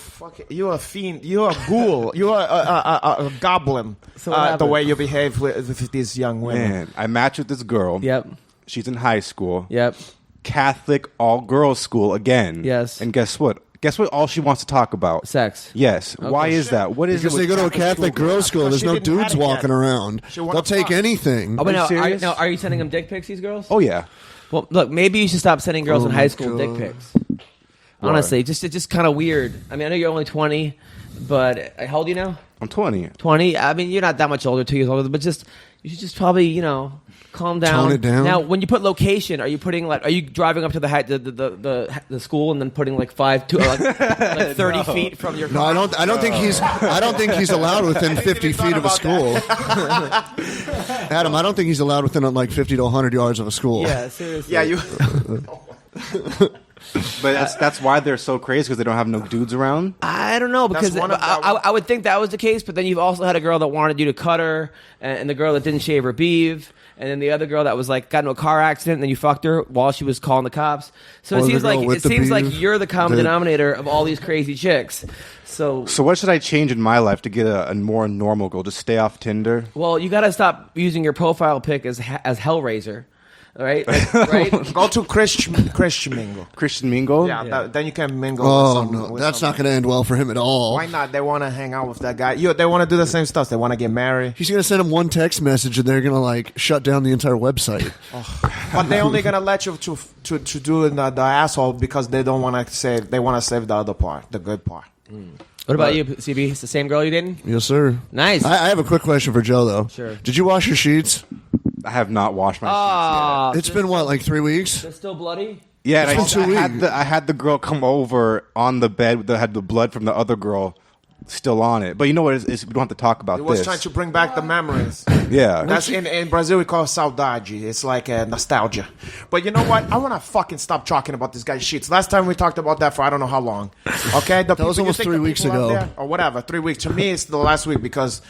a fiend. You're a ghoul. You're a goblin. So what the happened? way you behave with these young women. Man, I matched with this girl. Yep. She's in high school. Yep. Catholic all-girls school again. Yes. And guess what? Guess what all she wants to talk about? Sex. Yes. Why is that? What is Because it? they with go to a Catholic Catholic girls' school. There's She no didn't have dudes it yet. walking around. She wanna They'll take fuck. anything. Oh, but Are you serious? are you sending them dick pics, these girls? Oh, yeah. Well, look, maybe you should stop sending girls Oh in my high school God. dick pics. Honestly, it's just kind of weird. I mean, I know you're only 20, But how old are you now? I'm 20. 20. I mean, you're not that much older, 2 years older, but you should just probably, calm down. Tone it down. Now, when you put location, are you driving up to the school and then putting like 30 feet from your car? No, I don't think he's allowed within 50 feet of a school. Adam, I don't think he's allowed within like 50 to 100 yards of a school. Yeah, seriously. Yeah, you. But that's why they're so crazy, because they don't have no dudes around. I don't know, because I would think that was the case, but then you've also had a girl that wanted you to cut her, and the girl that didn't shave her beef, and then the other girl that was like got into a car accident, and then you fucked her while she was calling the cops. So Or it the seems like beef. you're the common denominator of all these crazy chicks. So what should I change in my life to get a more normal girl? Just stay off Tinder? well, you got to stop using your profile pic as Hellraiser. All right, right. Go to Christian Mingle. Christian Mingle? Yeah, then you can mingle. Oh, with no. with That's not somebody. going to end well for him at all. Why not? They want to hang out with that guy. They want to do the same stuff. They want to get married. He's going to send him one text message and they're going to like shut down the entire website. But they only gonna let you to do the asshole because they don't want to save. They want to save the other part, the good part. What about you, CB? It's the same girl you dating? Yes, sir. Nice. I have a quick question for Joe, though. Sure. Did you wash your sheets? I have not washed my sheets It's been, what, like 3 weeks? It's still bloody. yet. Yeah, and It's been 2 weeks. I had the girl come over on the bed that had the blood from the other girl still on it. But you know what? We don't have to talk about He was this. trying to bring back the memories. Yeah. That's in Brazil we call it saudade. It's like nostalgia. But you know what? I want to fucking stop talking about this guy's sheets. Last time we talked about that for I don't know how long. Okay, that was almost 3 weeks ago. Or whatever, 3 weeks. To me, it's the last week because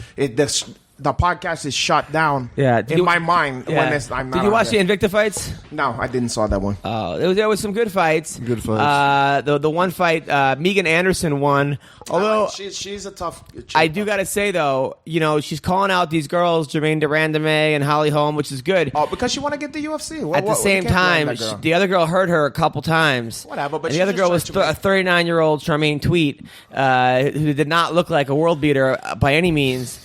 the podcast is shut down. Yeah, in my mind Yeah. when I'm not. Did you on watch the there. Invicta fights? No, I didn't saw that one. There was some good fights. Good fights. The one fight, Megan Anderson won. Although she's a tough. I do got to say though, she's calling out these girls, Jermaine Durandame and Holly Holm, which is good. Oh, because she want to get the UFC. At the same time, the other girl hurt her a couple times. Whatever, but and she the other just girl was tried to a 39-year-old Charmaine Tweet, who did not look like a world beater by any means.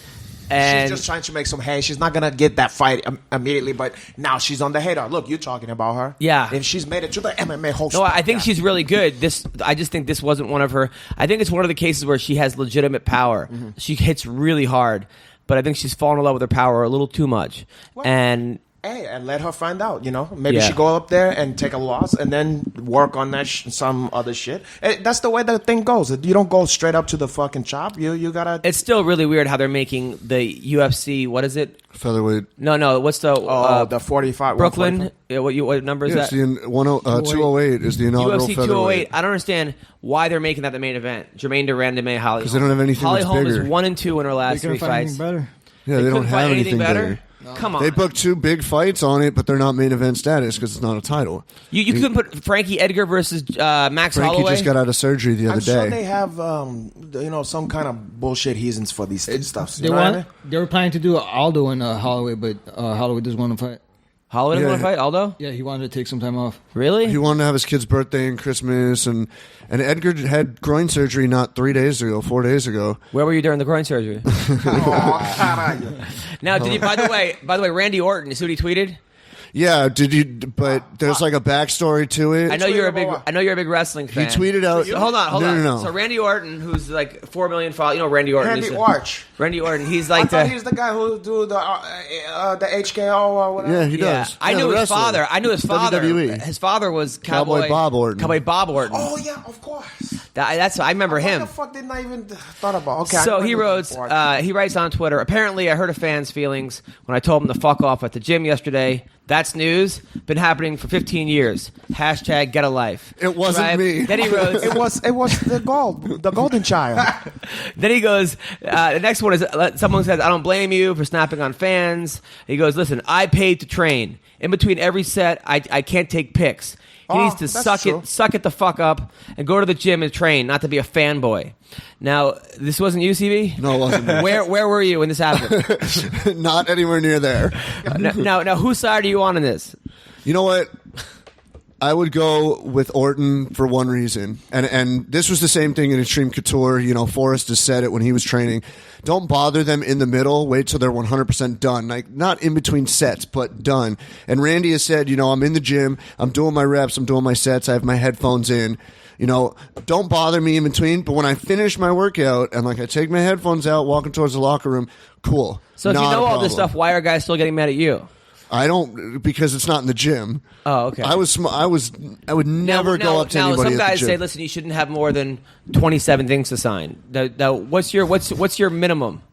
And she's just trying to make some hay. She's not gonna get that fight immediately, but now she's on the radar. Look, you're talking about her. Yeah. If she's made it to the MMA host. No, I think she's really good. I just think this wasn't one of her. I think it's one of the cases where she has legitimate power. Mm-hmm. She hits really hard, but I think she's fallen in love with her power a little too much. And Hey, and let her find out. Maybe Yeah. she go up there and take a loss, and then work on that some other shit. That's the way the thing goes. You don't go straight up to the fucking chop. You gotta. it's still really weird how they're making the UFC. What is it? Featherweight. No. What's the the 45 Brooklyn? 145. Yeah, what number is Yeah, it's that? the 208 is the inaugural UFC featherweight. 208. I don't understand why they're making that the main event. Jermaine Durandame, Holly. 'Cause they don't have anything Holly that's Holm bigger. is 1-2 in her They last couldn't 3 find fights. anything better. Yeah, they don't couldn't have find anything better. bigger. Come on. They booked 2 big fights on it, but they're not main event status because it's not a title. You couldn't put Frankie Edgar versus Max Frankie Holloway. just got out of surgery the other I'm sure day. they have some kind of bullshit reasons for these stuff. They were planning to do Aldo and Holloway, but Holloway doesn't want to fight. Holloway didn't Yeah. want to fight Aldo? Yeah, he wanted to take some time off. Really? He wanted to have his kid's birthday and Christmas, and Edgar had groin surgery not 3 days ago, 4 days ago. Where were you during the groin surgery? Now, did you? By the way, Randy Orton. You see what he tweeted? Yeah, did you? But there's like a backstory to it. I know you're a big wrestling fan. He tweeted out. So, hold on. No. So Randy Orton, who's like 4 million followers. You know Randy Orton. Randy He's Orch. Randy Orton. He's I like thought he was the guy who do the HKO or whatever. Yeah, he does. I Yeah, knew the his wrestler. father. I knew his father. WWE. His father was Cowboy Bob Orton. Cowboy Bob Orton. Oh yeah, of course. That's I remember What him. the fuck didn't I even thought about? Okay. So I he remember wrote. He writes on Twitter. Apparently, I hurt a fan's feelings when I told him to fuck off at the gym yesterday. That's news. Been happening for 15 years. Hashtag get a life. It wasn't me. Then he wrote. it was the golden child. Then he goes. The next one is someone says, "I don't blame you for snapping on fans." He goes, "Listen, I paid to train. In between every set, I can't take pics. He needs to that's true. suck it the fuck up and go to the gym and train, not to be a fanboy." Now, this wasn't you, CB? No, it wasn't me. Where were you when this happened? Not anywhere near there. Now, whose side are you on in this? You know what? I would go with Orton for one reason, and this was the same thing in Extreme Couture. You know, Forrest has said it when he was training. Don't bother them in the middle. Wait till they're 100% done. Like, not in between sets, but done. And Randy has said, you know, I'm in the gym. I'm doing my reps. I'm doing my sets. I have my headphones in. You know, don't bother me in between. But when I finish my workout and, like, I take my headphones out, walking towards the locker room, cool. So if you know all this stuff, why are guys still getting mad at you? I don't, because it's not in the gym. Oh, okay. I would never go up to anybody. Some at guys the gym. say, "Listen, you shouldn't have more than 27 things to sign." What's your minimum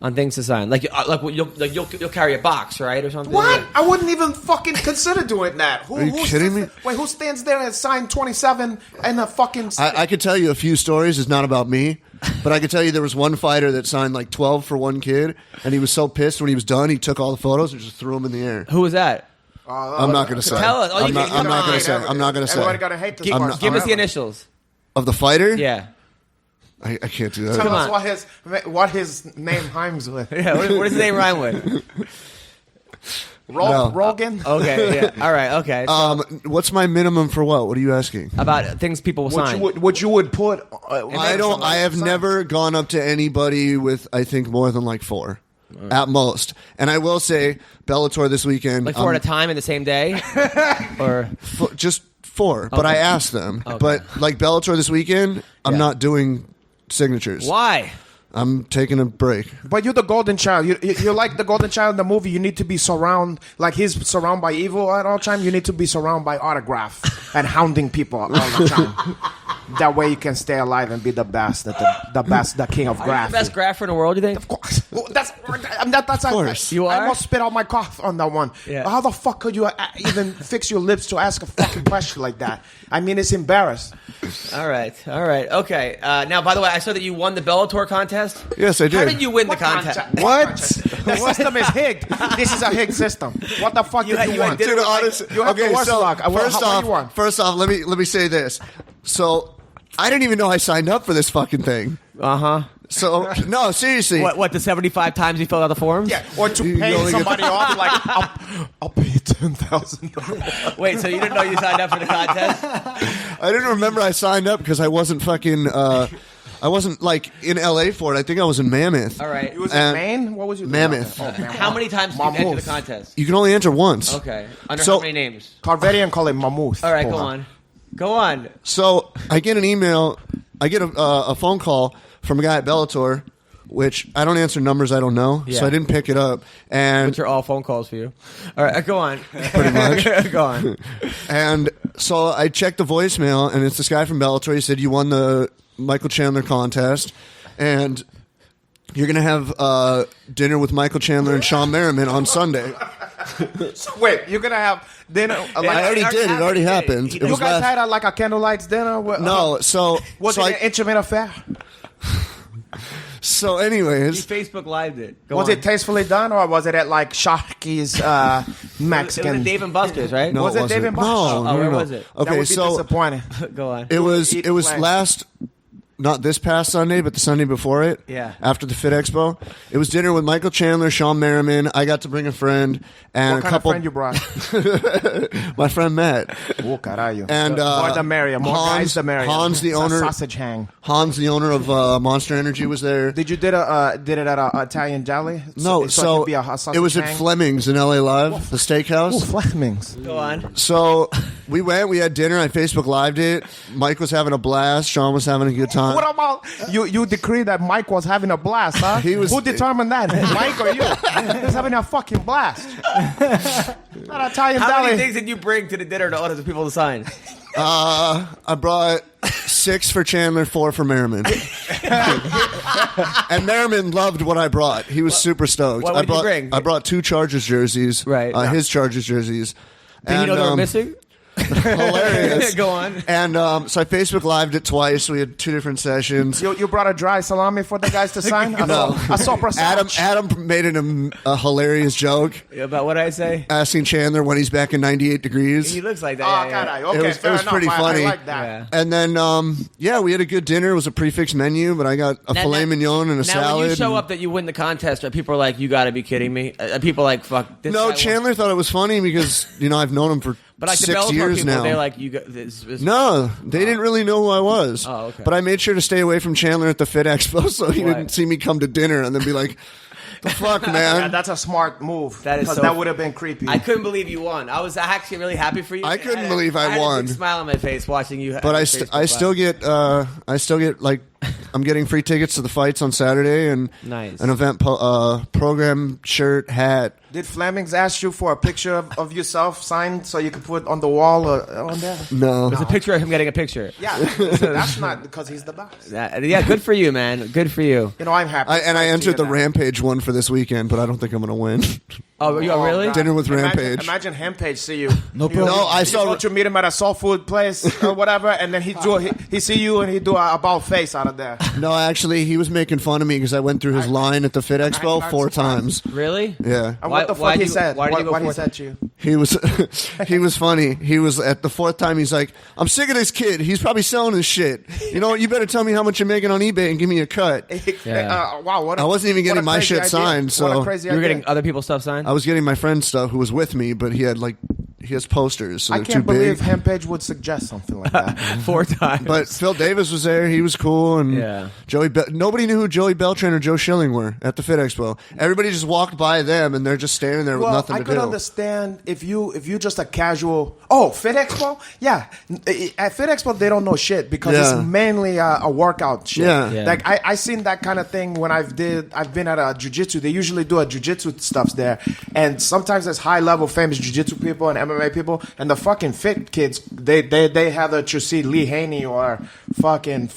on things to sign? You'll carry a box, right, or something? What? I wouldn't even fucking consider doing that. Are you kidding me? Wait, who stands there and signs 27 and a fucking? I could tell you a few stories. It's not about me. But I could tell you there was one fighter that signed like 12 for one kid, and he was so pissed when he was done, he took all the photos and just threw them in the air. Who was that? I'm not going to say. Tell us. I'm not going to say. I'm not going to say. Everybody got to hate this part. Give us the initials. Of the fighter? Yeah. I can't do that. Tell us what his name rhymes with. Yeah. What does his name rhyme with? Rogan? Okay, yeah. All right, okay. So, what's my minimum for what? What are you asking? about things people will sign. What you would put? I have never gone up to anybody with, I think, more than like 4. At most. And I will say, Bellator this weekend. Like 4 at a time in the same day? Or just 4. But I asked them. Okay. But like Bellator this weekend, I'm not doing signatures. why? I'm taking a break. But you're the golden child. You're like the golden child in the movie. You need to be surrounded, like he's surrounded by evil at all time. You need to be surrounded by autograph and hounding people all the time. That way you can stay alive and be the best, the king of graph. The best grapher in the world, you think? Of course. That's Of course. You I are? almost spit out my cough on that one. Yeah. How the fuck could you even fix your lips to ask a fucking question like that? I mean, it's embarrassing. All right. Okay. Now, by the way, I saw that you won the Bellator contest. Yes, I did. How did you win the contest? What? The system is higged. This is a higged system. What the fuck did you want? did it Dude, honestly, You have the worst luck. First off, let me say this. So, I didn't even know I signed up for this fucking thing. Uh-huh. So, no, seriously. What, the 75 times you filled out the forms? Yeah, or to pay only get- somebody off, like, I'll pay $10,000. Wait, so you didn't know you signed up for the contest? I didn't remember I signed up because I wasn't fucking... I wasn't, like, in L.A. for it. I think I was in Mammoth. All right. It was in Maine? What was your Mammoth. How many times did you enter the contest? You can only enter once. Okay. Under So- how many names? Carverian call it Mammoth. All right, go on. Go on. So I get an email, I get a phone call from a guy at Bellator, which I don't answer numbers I don't know, Yeah. so I didn't pick it up. And Which are all phone calls for you. All right, go on. pretty much. Go on. And so I checked the voicemail, and it's this guy from Bellator. He said, you won the Michael Chandler contest, and you're going to have dinner with Michael Chandler and Sean Merriman on Sunday. So wait, you're going to have dinner? I already did. It already happened. It You was guys last- had like a candlelight dinner? No, so... Was so it an intimate affair? So You anyways... Facebook Lived it. Go Was on. it tastefully done, or was it at like Sharky's It was Mexican? at Dave and Buster's, right? No, Was it wasn't. Dave and Buster's? No, where no. was it? That Okay, would be so... disappointing. Go on. It was Eat flag. last, not this past Sunday, but the Sunday before it. Yeah. After the Fit Expo, it was dinner with Michael Chandler, Sean Merriman. I got to bring a friend and What a kind of couple. friend you brought? My friend Matt Oh, caralho. and More the merrier. More guys the merrier. Hans, the It's a owner. sausage hang. Hans, the owner of Monster Energy, was there. Did you did it at a Italian deli? No, it so could be a sausage it was at hang? Fleming's in LA Live, the steakhouse. Oh, Fleming's. Go on. So we went, we had dinner. I Facebook Lived it. Mike was having a blast. Sean was having a good time. What about you? Decreed that Mike was having a blast, huh? He was- Who determined that? Mike or you? He was having a fucking blast. That Italian How many deli. things did you bring to the dinner to order the people to sign? I brought 6 for Chandler, 4 for Merriman. And Merriman loved what I brought. He was super stoked. what did you bring? I brought 2 Chargers jerseys. Right. His Chargers jerseys. Did you know they were missing? Hilarious. Go on. And so I Facebook Lived it twice. We had 2 different sessions. You brought a dry salami for the guys to sign? No. I saw Adam made a hilarious joke About what I say? asking Chandler when he's back in 98 degrees. He looks like that. Oh, yeah, yeah. God, okay, It was fair enough. pretty funny. I like that. Yeah. And then, we had a good dinner. It was a prefix menu, but I got a filet mignon and a now salad. when you show and- up that you win the contest, are people like, you got to be kidding me? Are people like, fuck. This No, guy Chandler thought it was funny because, I've known him for But like the 6 Bellator years people, now. they're like, you. This, No, they didn't really know who I was. Oh, okay. But I made sure to stay away from Chandler at the Fit Expo so he Why? didn't see me come to dinner and then be like, the fuck, Yeah, man? that's a smart move. That is because so that would have been creepy. I couldn't believe you won. I was actually really happy for you. I couldn't had believe I had a won. big smile on my face watching you. But I still get like I'm getting free tickets to the fights on Saturday and Nice. an event program, shirt, hat. Did Flemings ask you for a picture of yourself signed so you could put on the wall on there? No, There's a picture of him getting a picture. Yeah, that's not because he's the best. Yeah, good for you, man. Good for you. You know, I'm happy. I entered the ramp. Rampage one for this weekend, but I don't think I'm going to win. Oh, really? God. Dinner with Rampage. Imagine Rampage see you. No problem. No, I You saw. go to meet him at a soul food place or whatever, and then he see you and he do a about face out of there. No, actually, he was making fun of me because I went through his line at the Fit Expo I'm 4 surprised. times. Really? Yeah. And what the Why'd fuck he you- said? why did you go What he for it? said to you? He was he was funny. He was at the 4th time. He's like, I'm sick of this kid. He's probably selling his shit. You know what? You better tell me how much you're making on eBay and give me a cut. Yeah. Wow, I wasn't even getting my shit signed, so- what a crazy You were idea. getting other people's stuff signed? I was getting my friend's stuff who was with me, but he has posters, so I they're too can't believe big. Rampage would suggest something like that. 4 times. But Phil Davis was there. He was cool, and Yeah. nobody knew who Joey Beltran or Joe Schilling were at the Fit Expo. Everybody just walked by them, and they're just standing there with Well, nothing I to could do. understand if you just a casual. Oh, Fit Expo, yeah. At Fit Expo, they don't know shit because Yeah. it's mainly a workout shit. Yeah. Yeah. Like I seen that kind of thing when I've been at a jiu-jitsu. They usually do a jiu-jitsu stuff there, and sometimes there's high level famous jiu-jitsu people and MMA people, and the fucking fit kids they have to see Lee Haney or fucking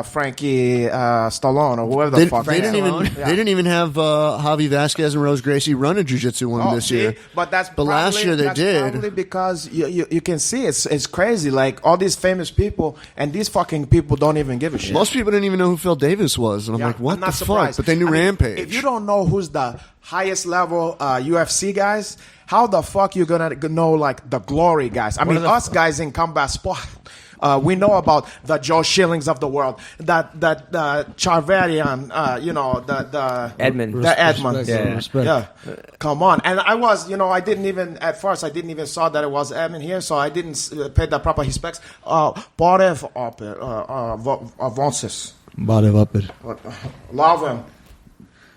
Frankie Stallone or whoever the fuck. They didn't even Yeah. they didn't even have Javi Vasquez and Rose Gracie run a jiu-jitsu one this see? year. But that's But last probably- year they that's did. probably because you can see it's crazy. Like all these famous people and these fucking people don't even give a shit. Most people didn't even know who Phil Davis was, and I'm Yeah, like, what I'm the not fuck? surprised. But they knew I mean, Rampage. If you don't know who's the highest level UFC guys, how the fuck you gonna know like the glory guys? I mean, us guys in combat sport. We know about the Joe Schillings of the world, that Charverian, the Edmond. the Edmond, Respect. yeah. Come on, and I was, I didn't even at first, I didn't even saw that it was Edmond here, so I didn't pay the proper respects. Borev avances, Bare vapper. love him.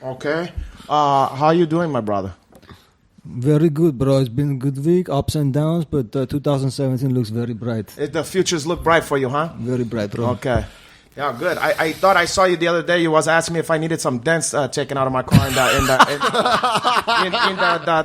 Okay, how you doing, my brother? Very good, bro. It's been a good week, ups and downs, but 2017 looks very bright. The futures look bright for you, huh? Very bright, bro. Okay. Yeah, good. I thought I saw you the other day. You was asking me if I needed some dents taken out of my car in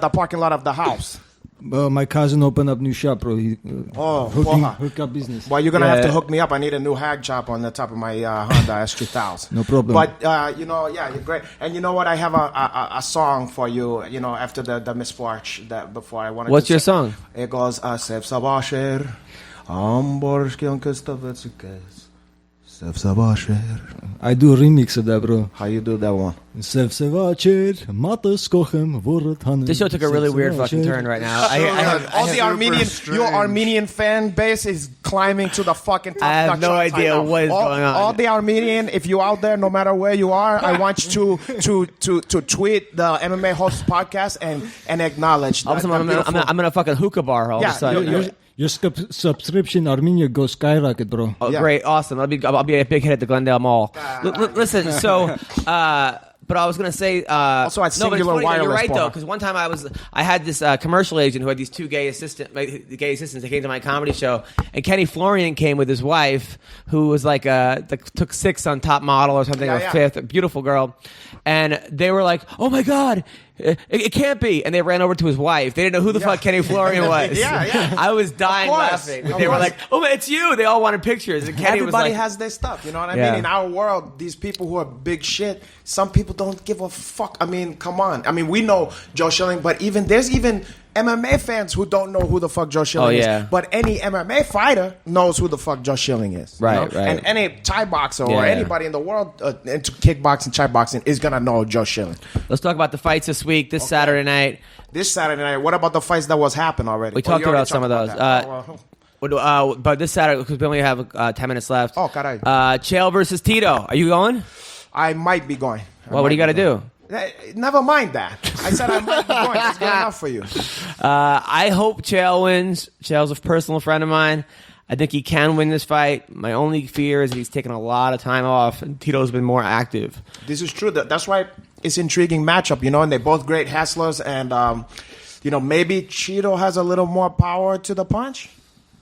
the parking lot of the house. My cousin opened up new shop, bro. He, wow. hook up business. Well, you're gonna have to Yeah. hook me up. I need a new hag chop on the top of my Honda S3000. No problem. But yeah, you're great. And you know what? I have a song for you. After the misfortune that before I wanted. What's to your say- song? It goes Sef Sabasher, Amborskion Kustavetsukes, Sef Sabasher. I do a remix of that, bro. How you do that one? Sef Sevacher, Matas Kochem, Vorot Hanem. This show took a really weird fucking turn right now. I All the Armenian, strange. your Armenian fan base is climbing to the fucking top. I have of the no charts idea right now. what is all, going on. All the Armenian, if you out there, no matter where you are, I want you to tweet the MMA Host podcast and acknowledge. all of a sudden, I'm in a fucking hookah bar all of Yeah, a sudden. Your subscription Armenia goes skyrocket, bro. Oh, Yeah. great, awesome! I'll be a big hit at the Glendale Mall. Listen, so, but I was gonna say, Also at no, but it's Singular funny that you're Wireless right though, Bar. because one time I had this commercial agent who had these two gay assistants that came to my comedy show, and Kenny Florian came with his wife, who was like took 6th on Top Model or something, Yeah, or yeah. 5th, a beautiful girl, and they were like, "Oh my god." It can't be, and they ran over to his wife. They didn't know who the fuck Kenny Florian was. Yeah. I was dying Of course. laughing. Of They were course. like, "Oh, man, it's you!" They all wanted pictures, and Kenny was Everybody like, has their stuff, you know what I Yeah. mean? In our world, these people who are big shit, some people don't give a fuck. I mean, come on. I mean, we know Joe Schilling, but there's even MMA fans who don't know who the fuck Joe Schilling yeah. is. But any MMA fighter knows who the fuck Joe Schilling is. you Right, know? right. And any Thai boxer or Yeah. anybody in the world into kickboxing, Thai boxing is going to know Joe Schilling. "Let's talk about the fights this week, this Saturday night." This Saturday night, what about the fights that was happening already? We Oh, talked you already about some of talked those. about that. Oh, well. But this Saturday, because we only have 10 minutes left. Oh, caray. Chael versus Tito. Are you going? I might be going. Well, what do you got to do? Never mind that. I said I might be going. That's good enough for you. I hope Chael wins. Chael's a personal friend of mine. I think he can win this fight. My only fear is that he's taken a lot of time off, and Tito's been more active. This is true. That's why it's an intriguing matchup, and they're both great hustlers. And, maybe Cheeto has a little more power to the punch.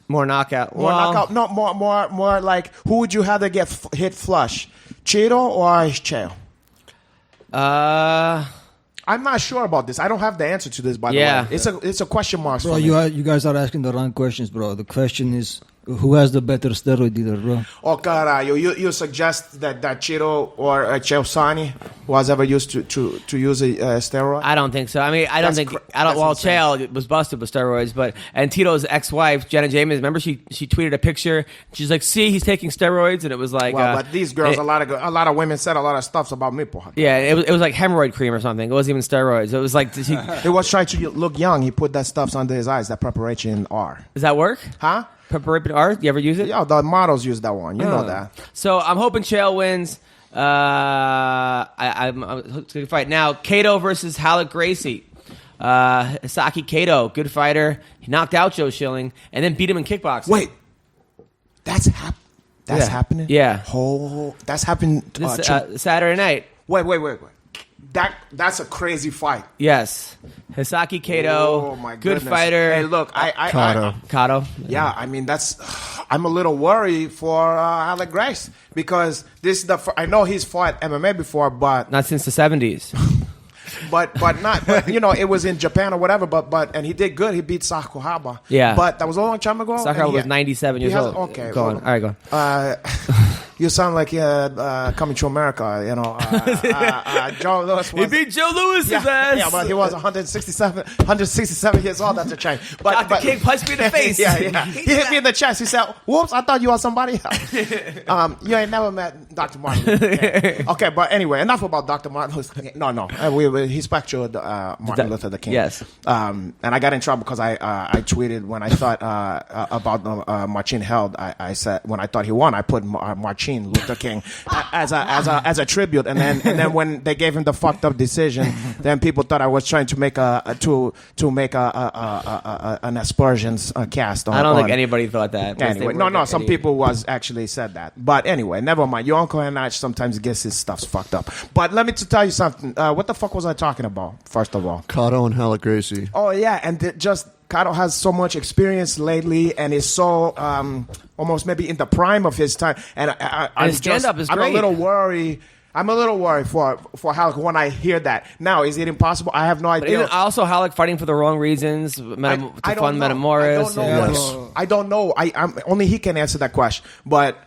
More knockout. No, more like, who would you rather get hit flush? Cheeto or Chael? I'm not sure about this. I don't have the answer to this, by the way. It's a question mark. Bro, you guys are asking the wrong questions, bro. The question is, who has the better steroid dealer, bro? Oh, caralho. You suggest that Cheeto or Chael Sonnen was ever used to use a steroid? I don't think so. I mean, Chael was busted with steroids, and Tito's ex-wife, Jenna James, remember she tweeted a picture. She's like, "See, he's taking steroids," and it was like, but these girls, a lot of women said a lot of stuff about me. Yeah, it was like hemorrhoid cream or something. It wasn't even steroids. It was like he was trying to look young. He put that stuff under his eyes. That preparation R. Does that work? Huh? Preparation R? You ever use it? Yeah, the models use that one. You know that. So I'm hoping Chael wins. I'm going to fight now. Kato versus Halleck Gracie. Hisaki Kato, good fighter. He knocked out Joe Schilling and then beat him in kickboxing. Wait, that's happening? Yeah. Oh, that's happening this Saturday night. Wait. That's a crazy fight. Yes. Hisaki Kato, oh my good goodness. fighter. Hey, look, Kato. Yeah, I mean, I'm a little worried for Halleck Gracie because this is I know he's fought MMA before, but not since the 70s. But it was in Japan or whatever. And he did good. He beat Sakuraba. Yeah, but that was a long time ago. Sakuraba was 97 years old. Okay, go on. All right, go on. You sound like Coming to America. Joe Louis. He beat Joe Louis' ass. Yeah, but he was 167 years old at the time. But Dr. King punched me in the face. Yeah. He hit me in the chest. He said, "Whoops, I thought you were somebody else." You ain't never met Dr. Martin Luther King. Okay, but anyway, enough about Dr. Martin Luther King. No. He spectred Martin Luther King. Yes. And I got in trouble because I tweeted when I thought about Marcin Held. I said when I thought he won, I put Marcin Luther King as a tribute, and then when they gave him the fucked up decision, then people thought I was trying to make an aspersions cast on. I don't think anybody thought that. Anyway, no, some people was actually said that, but anyway, never mind. Your uncle and I sometimes gets his stuff's fucked up. But let me tell you something. What the fuck was I talking about? First of all, Kato and Halleck Gracie. Oh yeah, and Kato has so much experience lately, and is so almost maybe in the prime of his time. And his stand-up is great. I'm a little worried for Halleck when I hear that. Now, is it impossible? I have no idea. But also, Halleck fighting for the wrong reasons to fund Metamoris. I don't know. I'm only he can answer that question. But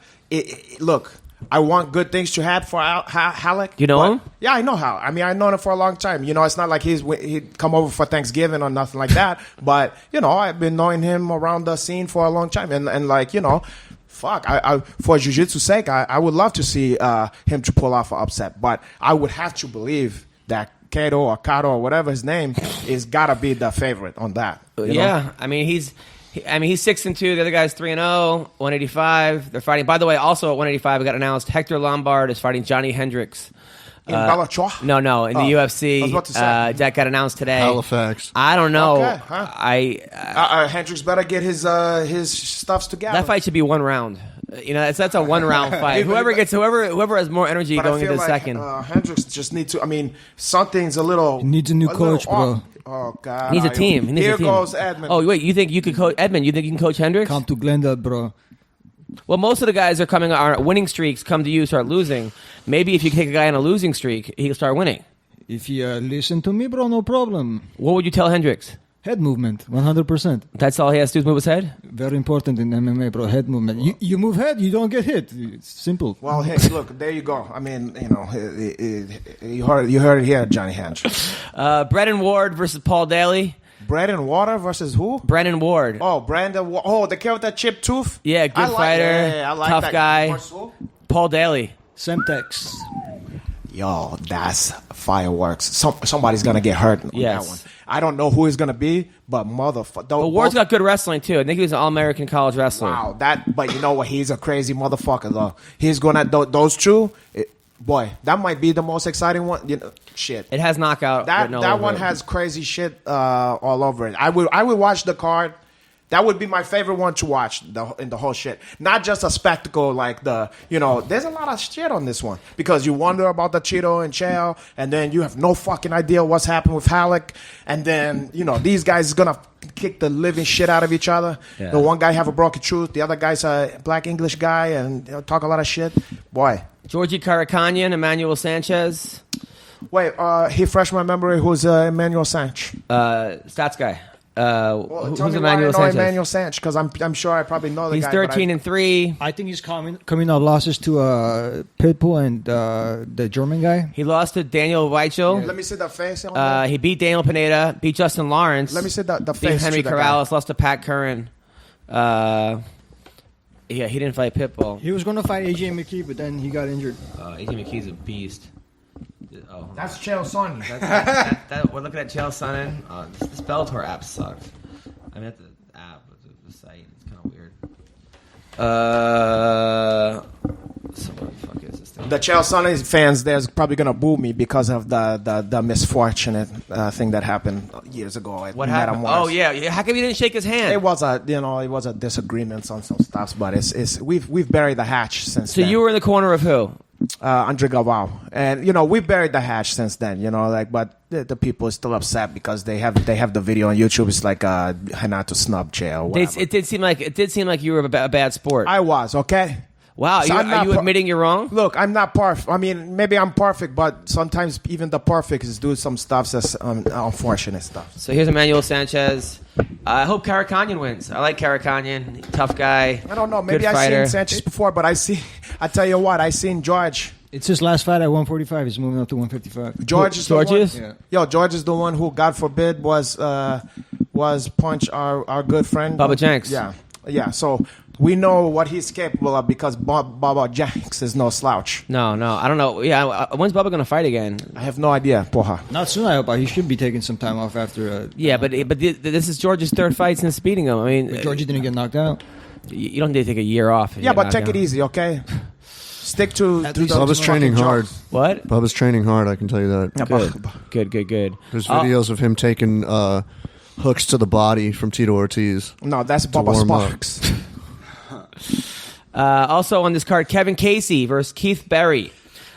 look. I want good things to happen for Halleck. You know him? Yeah, I know Halleck. I mean, I've known him for a long time. It's not like he'd come over for Thanksgiving or nothing like that. But, I've been knowing him around the scene for a long time. And fuck, for jiu-jitsu's sake, I would love to see him to pull off an upset. But I would have to believe that Kato or whatever his name is got to be the favorite on that. Yeah, I mean, he's 6-2. The other guy's 3-0, 185. They're fighting. By the way, also at 185, it got announced Hector Lombard is fighting Johnny Hendricks. In Bellator? No, in the UFC. I was about to say. That got announced today. Halifax. I don't know. Okay, huh? Hendricks better get his stuffs together. That fight should be one round. That's a one-round fight. Whoever has more energy going into the second. Hendricks just needs to. I mean, something's a little. He needs a new coach, bro. Oh God! He needs a team. Here goes Edmond. Oh wait, you think you could coach Edmond? You think you can coach Hendricks? Come to Glendale, bro. Well, most of the guys are winning streaks. Come to you, start losing. Maybe if you take a guy on a losing streak, he'll start winning. If you listen to me, bro, no problem. What would you tell Hendricks? Head movement, 100%. That's all he has to do is move his head? Very important in MMA, bro. Head movement. You move head, you don't get hit. It's simple. Well, hey, look, there you go. I mean, you heard it here, Johnny Hendricks. Brennan Ward versus Paul Daly. Bread and water versus who? Brennan Ward. Oh, Brandon Ward. Oh, the kid with that chipped tooth? Yeah, good fighter. I like tough that guy. Paul Daly. Semtex. Yo, that's fireworks. Somebody's going to get hurt on that one. I don't know who it's going to be, but motherfucker. But Ward's got good wrestling, too. I think he was an All-American college wrestler. Wow, but you know what? He's a crazy motherfucker, though. He's going to, those two, boy, that might be the most exciting one. You know, shit. It has knockout. That written all over one it. has crazy shit all over it. I would watch the card. That would be my favorite one to watch in the whole shit. Not just a spectacle like there's a lot of shit on this one because you wonder about the Cheeto and Chael, and then you have no fucking idea what's happened with Halleck, and then these guys is gonna kick the living shit out of each other. Yeah. The one guy have a broken truth, the other guy's a black English guy, and talk a lot of shit. Boy, Georgie Karakhanyan, Emmanuel Sanchez. wait, he refresh my memory. Who's Emmanuel Sanchez? Stats guy. Tell Who's me Emmanuel why I know Sanchez? Emmanuel Sanchez because I'm sure I probably know the He's guy. but 13-3. I think he's coming out losses to Pitbull and the German guy. He lost to Daniel Weichel. Let me see the face. On that. He beat Daniel Pineda, beat Justin Lawrence. Let me see the beat face. Henry to the guy. Corrales, lost to Pat Curran. Yeah, he didn't fight Pitbull. He was going to fight AJ McKee, but then he got injured. AJ McKee's a beast. Oh, That's Chael Sonnen. we're looking at Chael Sonnen. This Bellator app sucks. I mean, the app, the site, it's kind of weird. So what the fuck is this thing? The Chael Sonnen fans, there's probably gonna boo me because of the misfortunate thing that happened years ago. At What happened? Madam Oh West. yeah, how come you didn't shake his hand? It was a disagreement on some stuff, but we've buried the hatch since. So then. you were in the corner of who? Andre Galvao, and we've buried the hatch since then. But the people are still upset because they have the video on YouTube. It's like Renato snub Chael. It did seem like you were a bad sport. I was okay. Wow, So I'm are not you admitting you're wrong? Look, I'm not perfect. I mean, maybe I'm perfect, but sometimes even the perfect is do some stuff that's unfortunate stuff. So here's Emmanuel Sanchez. I hope Karakhanyan wins. I like Karakhanyan, tough guy. I don't know. Maybe I've seen Sanchez before, but I tell you what, I seen George. It's his last fight at 145. He's moving up to 155. George is George the one. is? Yeah. Yo, George is the one who, God forbid, was punch our good friend Bubba Jenks. Yeah. So we know what he's capable of because Bubba Jenks is no slouch. No, I don't know. Yeah, when's Bubba going to fight again? I have no idea, porra. Not soon, I hope. He should be taking some time off after. Yeah, but this is George's third fight since beating him. I mean, Georgie didn't get knocked out. you don't need to take a year off. Yeah, but take it easy, okay? Stick to the Bubba's training hard. What? Bubba's training hard, I can tell you that. Good. There's videos of him taking hooks to the body from Tito Ortiz. No, that's Bubba warm up. Sparks. Also on this card, Kevin Casey versus Keith Berry.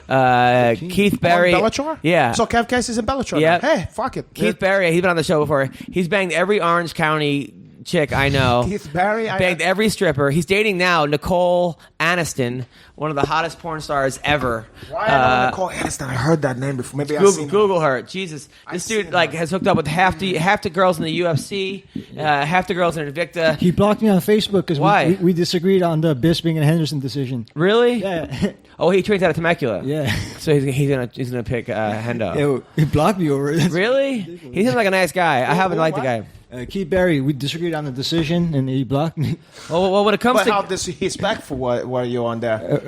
Keith Berry. On Bellator? Yeah. So Kev Casey's in Bellator. Yeah. Now. Hey, fuck it. Keith Berry, he's been on the show before. He's banged every Orange County chick I know. Keith Berry. Banged every stripper. He's dating now Nicole Aniston, one of the hottest porn stars ever. Why I know Nicole Aniston? I heard that name before. Maybe I've seen Google her. Jesus, this dude has hooked up with half the girls in the UFC, half the girls in Invicta. He blocked me on Facebook because Why? we disagreed on the Bisping and Henderson decision. Really? Yeah. Oh, he trains out of Temecula. Yeah. So he's gonna pick Hendo. Yeah, he blocked me over it. Really? He seems like a nice guy. I haven't liked the guy. Keith Berry, we disagreed on the decision, and he blocked me. Well, when it comes But to how disrespectful were you on there?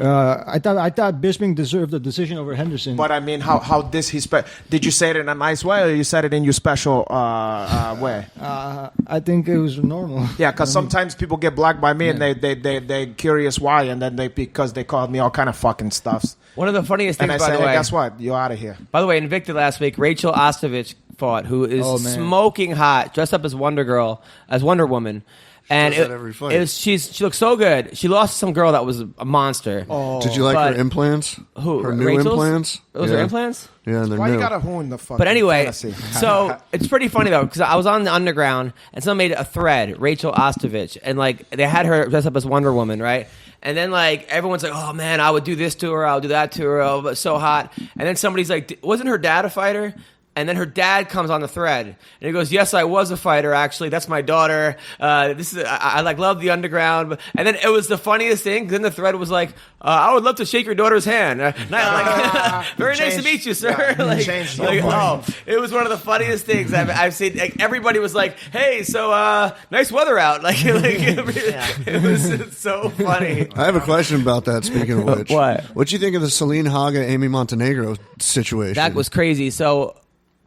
I thought Bisping deserved the decision over Henderson. But I mean, how disrespect? Did you say it in a nice way, or you said it in your special way? I think it was normal. Yeah, because sometimes people get blocked by me, and they curious why, and then because they called me all kind of fucking stuffs. one of the funniest things, And I by said, the way. hey, guess what? You're out of here. By the way, Invicta last week, Rachel Ostovich fought, who is smoking hot, dressed up as Wonder Woman. And does that every fight. she looked so good. She lost to some girl that was a monster. Oh, Did you like But- her implants? Who? Her new Rachel's? implants? Those are implants? Yeah, they're why new. you gotta ruin the fucking But anyway, fantasy? so it's pretty funny though, because I was on the underground and someone made a thread, Rachel Ostovich, and like they had her dressed up as Wonder Woman, right? And then like everyone's like, oh man, I would do this to her, I would do that to her, oh, but so hot. And then somebody's like, wasn't her dad a fighter? And then her dad comes on the thread, and he goes, "Yes, I was a fighter. Actually, that's my daughter. This is I like love the underground." And then it was the funniest thing. Then the thread was like, "I would love to shake your daughter's hand." Very nice to meet you, sir. It was one of the funniest things I've seen. Like, everybody was like, "Hey, so nice weather out." It was so funny. I have a question about that, speaking of which. What? What do you think of the Celine Haga, Amy Montenegro situation? That was crazy. So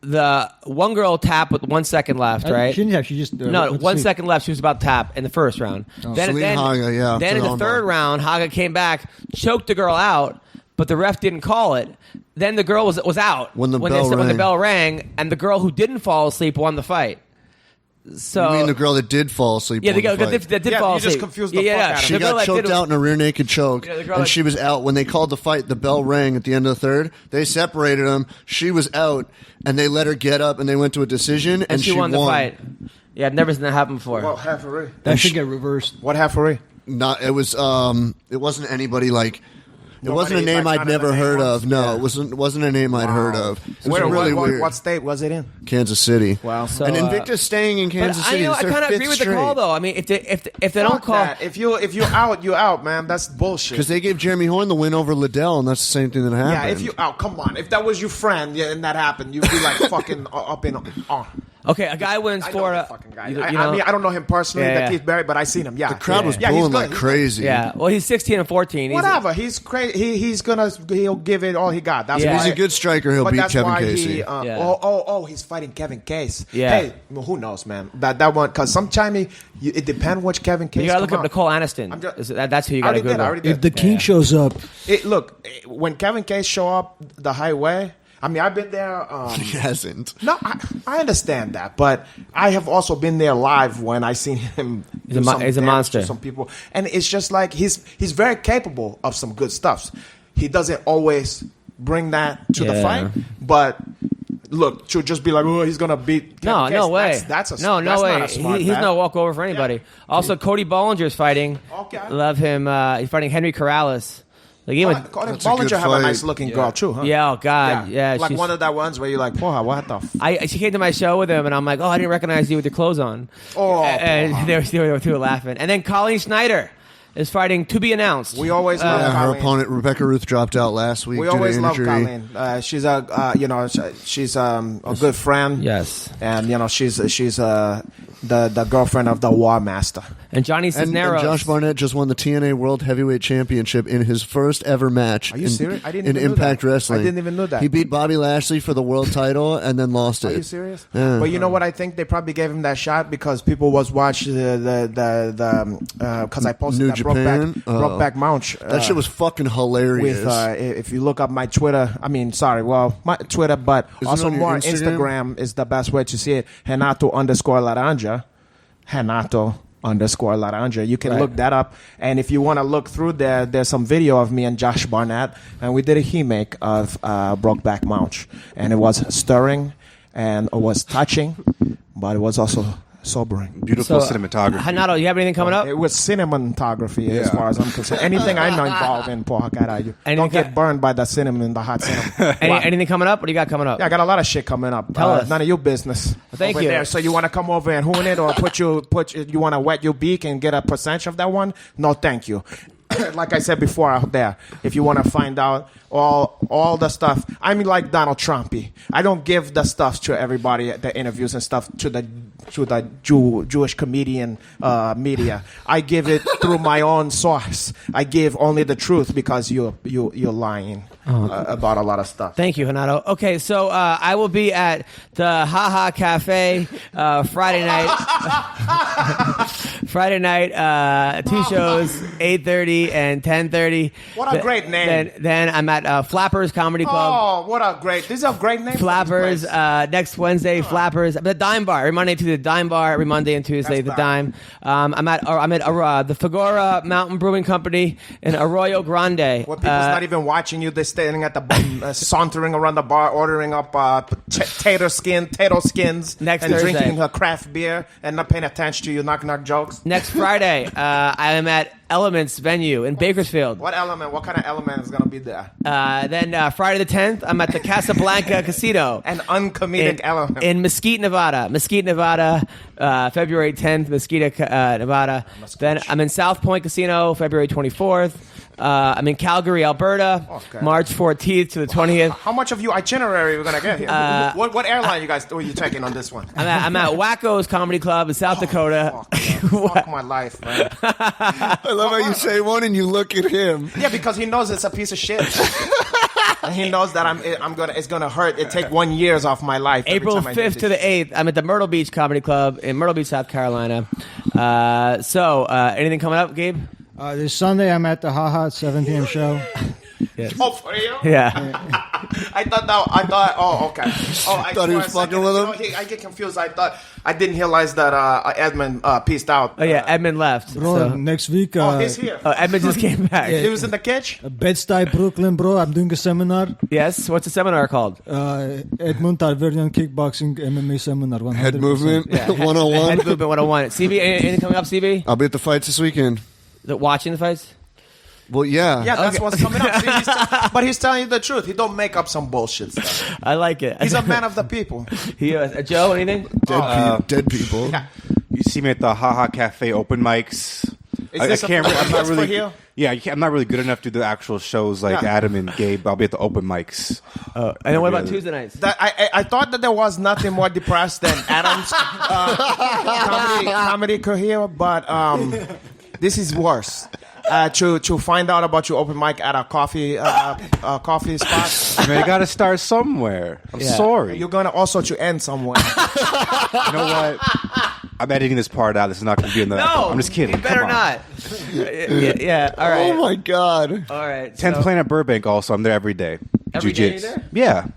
the one girl tapped with 1 second left, right? She didn't have. She just No, 1 second left. She was about to tap in the first round. Celine Haga, yeah. Then in the third round, Haga came back, choked the girl out, but the ref didn't call it. Then the girl was out when the bell rang, and the girl who didn't fall asleep won the fight. So you mean the girl that did fall asleep? Yeah, the girl that did fall asleep. You just confused the fuck out of me. She got choked out in a rear naked choke, and she was out. When they called the fight, the bell rang at the end of the third. They separated them. She was out, and they let her get up, and they went to a decision, and she won the fight. Yeah, I've never seen that happen before. Well, half-a-ray. That should get reversed. What half-a-ray? Not. It was. It wasn't anybody like. It wasn't a name I'd never heard of. No, it wasn't a name I'd heard of. It was really weird. What state was it in? Kansas City. Wow. So, and Invicta's staying in Kansas City. I kind of agree with the call, though. I mean, if they don't call, that. If you out, you out, man. That's bullshit. Because they gave Jeremy Horn the win over Liddell, and that's the same thing that happened. Yeah, if you out, come on. If that was your friend, and that happened, you'd be like fucking up in. Okay, a guy wins for a fucking guy. I mean, I don't know him personally, that Keith Barry, but I seen him. Yeah, the crowd was booing like crazy. Yeah, well, he's 16 and 14. Whatever, he's crazy. He'll give it all he got. That's why he's a good striker. He'll beat Kevin Casey. He's fighting Kevin Case. Yeah. Hey, who knows, man? That one, because sometimes it depends which Kevin Case. You gotta look up Nicole Aniston. That's who you gotta Google. If the king shows up, look, when Kevin Case show up the highway. I mean, I've been there. He hasn't. No, I understand that, but I have also been there live when I seen him. He's a monster. Some people, and it's just like he's very capable of some good stuff. He doesn't always bring that to the fight, but look, to just be like, oh, he's gonna beat. No way. That's no way. He's no walkover for anybody. Yeah. Also, Cody Bollinger's fighting. Okay, love him. He's fighting Henry Corrales. Like Bollinger have a nice looking girl too, huh? Yeah, oh God, yeah. Like one of that ones where you're like, "Porra, what the?" She came to my show with him, and I'm like, "Oh, I didn't recognize you with your clothes on." Oh, and they were laughing. And then Colleen Schneider is fighting to be announced. We always love Colleen. Her opponent Rebecca Ruth dropped out last week. We always love Colleen. She's she's a good friend. Yes, and she's the girlfriend of the War Master. And Johnny Cisneros. And Josh Barnett just won the TNA World Heavyweight Championship in his first ever match. Are you serious? I didn't in even know Impact that. Wrestling. I didn't even know that. He beat Bobby Lashley for the world title and then lost it. Are you serious? Yeah. But you know what? I think they probably gave him that shot because people was watching because I posted New that Japan? Brokeback Mountain. That shit was fucking hilarious. If you look up my Twitter, my Twitter, but Is also it on your more Instagram? is the best way to see it. Renato_Laranja. Renato_Laranja. You can look that up. And if you want to look through there's some video of me and Josh Barnett. And we did a remake of Brokeback Mountain. And it was stirring and it was touching, but it was also sobering. Beautiful cinematography. Renato, you have anything coming up? It was cinematography as far as I'm concerned. Anything I'm not involved in, porra caralho. Don't get burned by the cinnamon, the hot cinnamon. Anything coming up? What do you got coming up? Yeah, I got a lot of shit coming up. Tell us. None of your business. Thank over you. There. So you want to come over and hoon it or you want to wet your beak and get a percentage of that one? No, thank you. Like I said before out there, if you want to find out all the stuff, I'm like Donald Trumpy. I don't give the stuff to everybody, the interviews and stuff to the Jewish comedian media. I give it through my own source. I give only the truth because you're lying about a lot of stuff. Thank you, Renato. Okay, so I will be at the Haha Cafe Friday night. Friday night, 2 shows, 8:30 and 10:30. What a great name! Then I'm at Flappers Comedy Club. Oh, what a great! These are great names. Flappers next Wednesday. Flappers, the Dime Bar every Monday to the Dime Bar every Monday and Tuesday. The Dime. I'm at the Fagora Mountain Brewing Company in Arroyo Grande. Where people's not even watching you; they're standing at the bar, sauntering around the bar, ordering up tater skins, next and Thursday. drinking crafts beer and not paying attention to your knock jokes. Next Friday, I am at Elements venue in Bakersfield. What element? What kind of element is going to be there? Then Friday the 10th, I'm at the Casablanca Casino. An uncomedic element. In Mesquite, Nevada. February 10th, Mesquite, Nevada. Then I'm in South Point Casino, February 24th. I'm in Calgary, Alberta, March 14th to the 20th. How much of your itinerary are we going to get here? What airline are you taking on this one? I'm at Wacko's Comedy Club in South Dakota. Fuck my life, man. I love how you say one and you look at him. Yeah, because he knows it's a piece of shit. And he knows that it's gonna hurt. It take 1 year off my life. April 5th to the 8th, I'm at the Myrtle Beach Comedy Club in Myrtle Beach, South Carolina. Anything coming up, Gabe? This Sunday, I'm at the Haha 7 p.m. show. Yes. Oh, for real? Yeah. I thought. Oh, okay. Oh, I Thought he was fucking with him? I get confused. I didn't realize that Edmond peaced out. Oh yeah, Edmond left. Bro, so- next week. He's here. Oh, Edmond just came back. He was in the cage. Bed-Stuy, Brooklyn, bro. I'm doing a seminar. Yes. What's the seminar called? Edmond Tarveryan Kickboxing MMA Seminar. 100%. Head movement Yeah. 101. Head movement 101. CB, anything coming up, CB? I'll be at the fights this weekend. Watching the fights? Well, yeah. Yeah, that's what's coming up. See, but he's telling you the truth. He don't make up some bullshit stuff. I like it. He's a man of the people. Joe, anything? Dead people. Yeah. You see me at the Haha Cafe open mics. Is this I'm not for really. here? Yeah, I'm not really good enough to do the actual shows like Yeah. Adam and Gabe. I'll be at the open mics. And then what about Tuesday nights? That I thought that there was nothing more depressed than Adam's comedy career, but this is worse. To find out about your open mic at a coffee spot. I mean, I got to start somewhere. I'm Yeah. sorry. You're gonna also to end somewhere. You know what? I'm editing this part out. This is not going to be in the. No, I'm just kidding. You better Come on. not. Yeah. All right. Oh my God. All right. 10th so- Planet Burbank. Also, I'm there every day. Every day Jiu-jitsu. you're there? Yeah,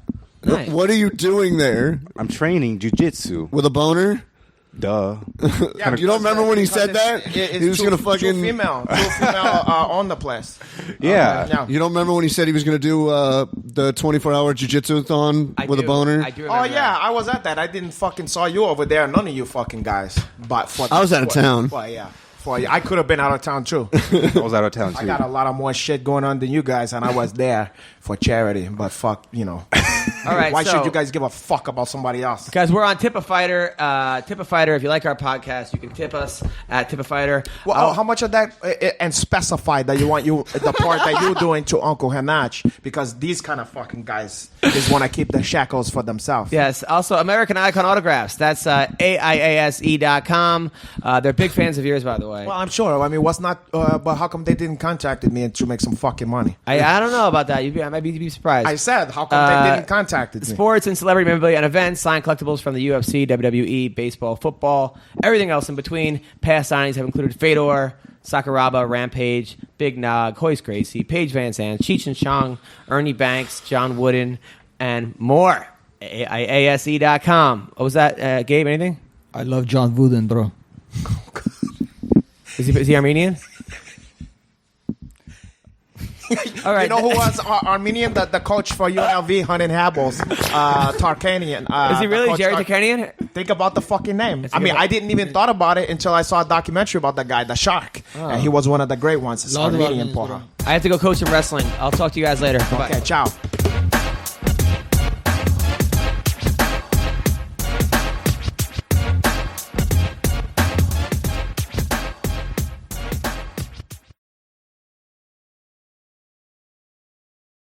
Nice. What are you doing there? I'm training jujitsu. With a boner? Duh. Yeah, You don't remember when he because said that? it's He was two- gonna fucking- two female on the place. Yeah. Yeah. You don't remember when he said he was going to do the 24-hour jiu-jitsu-thon I with do. a boner? I do Oh remember yeah, that. I was at that. I didn't fucking saw you over there. None of you fucking guys. But for I was out of town. Well, yeah. I could have been out of town too. I was out of town I too. got a lot of more shit going on than you guys, and I was there for charity. But fuck, All right. Why so- should you guys give a fuck about somebody else? Guys, we're on Tip a Fighter. Tip a Fighter. If you like our podcast, you can tip us at Tip a Fighter. Well, how much of that, and specify that you want the part that you're doing to Uncle Hanach, because these kind of fucking guys just want to keep the shackles for themselves. Yes. Also, American Icon Autographs. That's AIASE.com. They're big fans of yours, by the way. Well, I'm sure. I mean, what's not? But how come they didn't contact me to make some fucking money? I don't know about that. I might be surprised. I said, how come they didn't contact me? Sports and celebrity memorabilia and events, signed collectibles from the UFC, WWE, baseball, football, everything else in between. Past signings have included Fedor, Sakuraba, Rampage, Big Nog, Hoist Gracie, Paige Van Zandt, Cheech and Chong, Ernie Banks, John Wooden, and more. AIASE.com. What was that, Gabe? Anything? I love John Wooden, bro. Is he Armenian? All right. You know who was Armenian? The coach for UNLV, Hunting Habels, Tarkanian. Is he really Jerry Tarkanian? Tarkanian? Think about the fucking name. It's I mean, good. I didn't even thought about it until I saw a documentary about the guy, the shark. And he was one of the great ones. It's Lot of Armenian, Armenians, porra. I have to go coach some wrestling. I'll talk to you guys later. Bye-bye. Okay, ciao.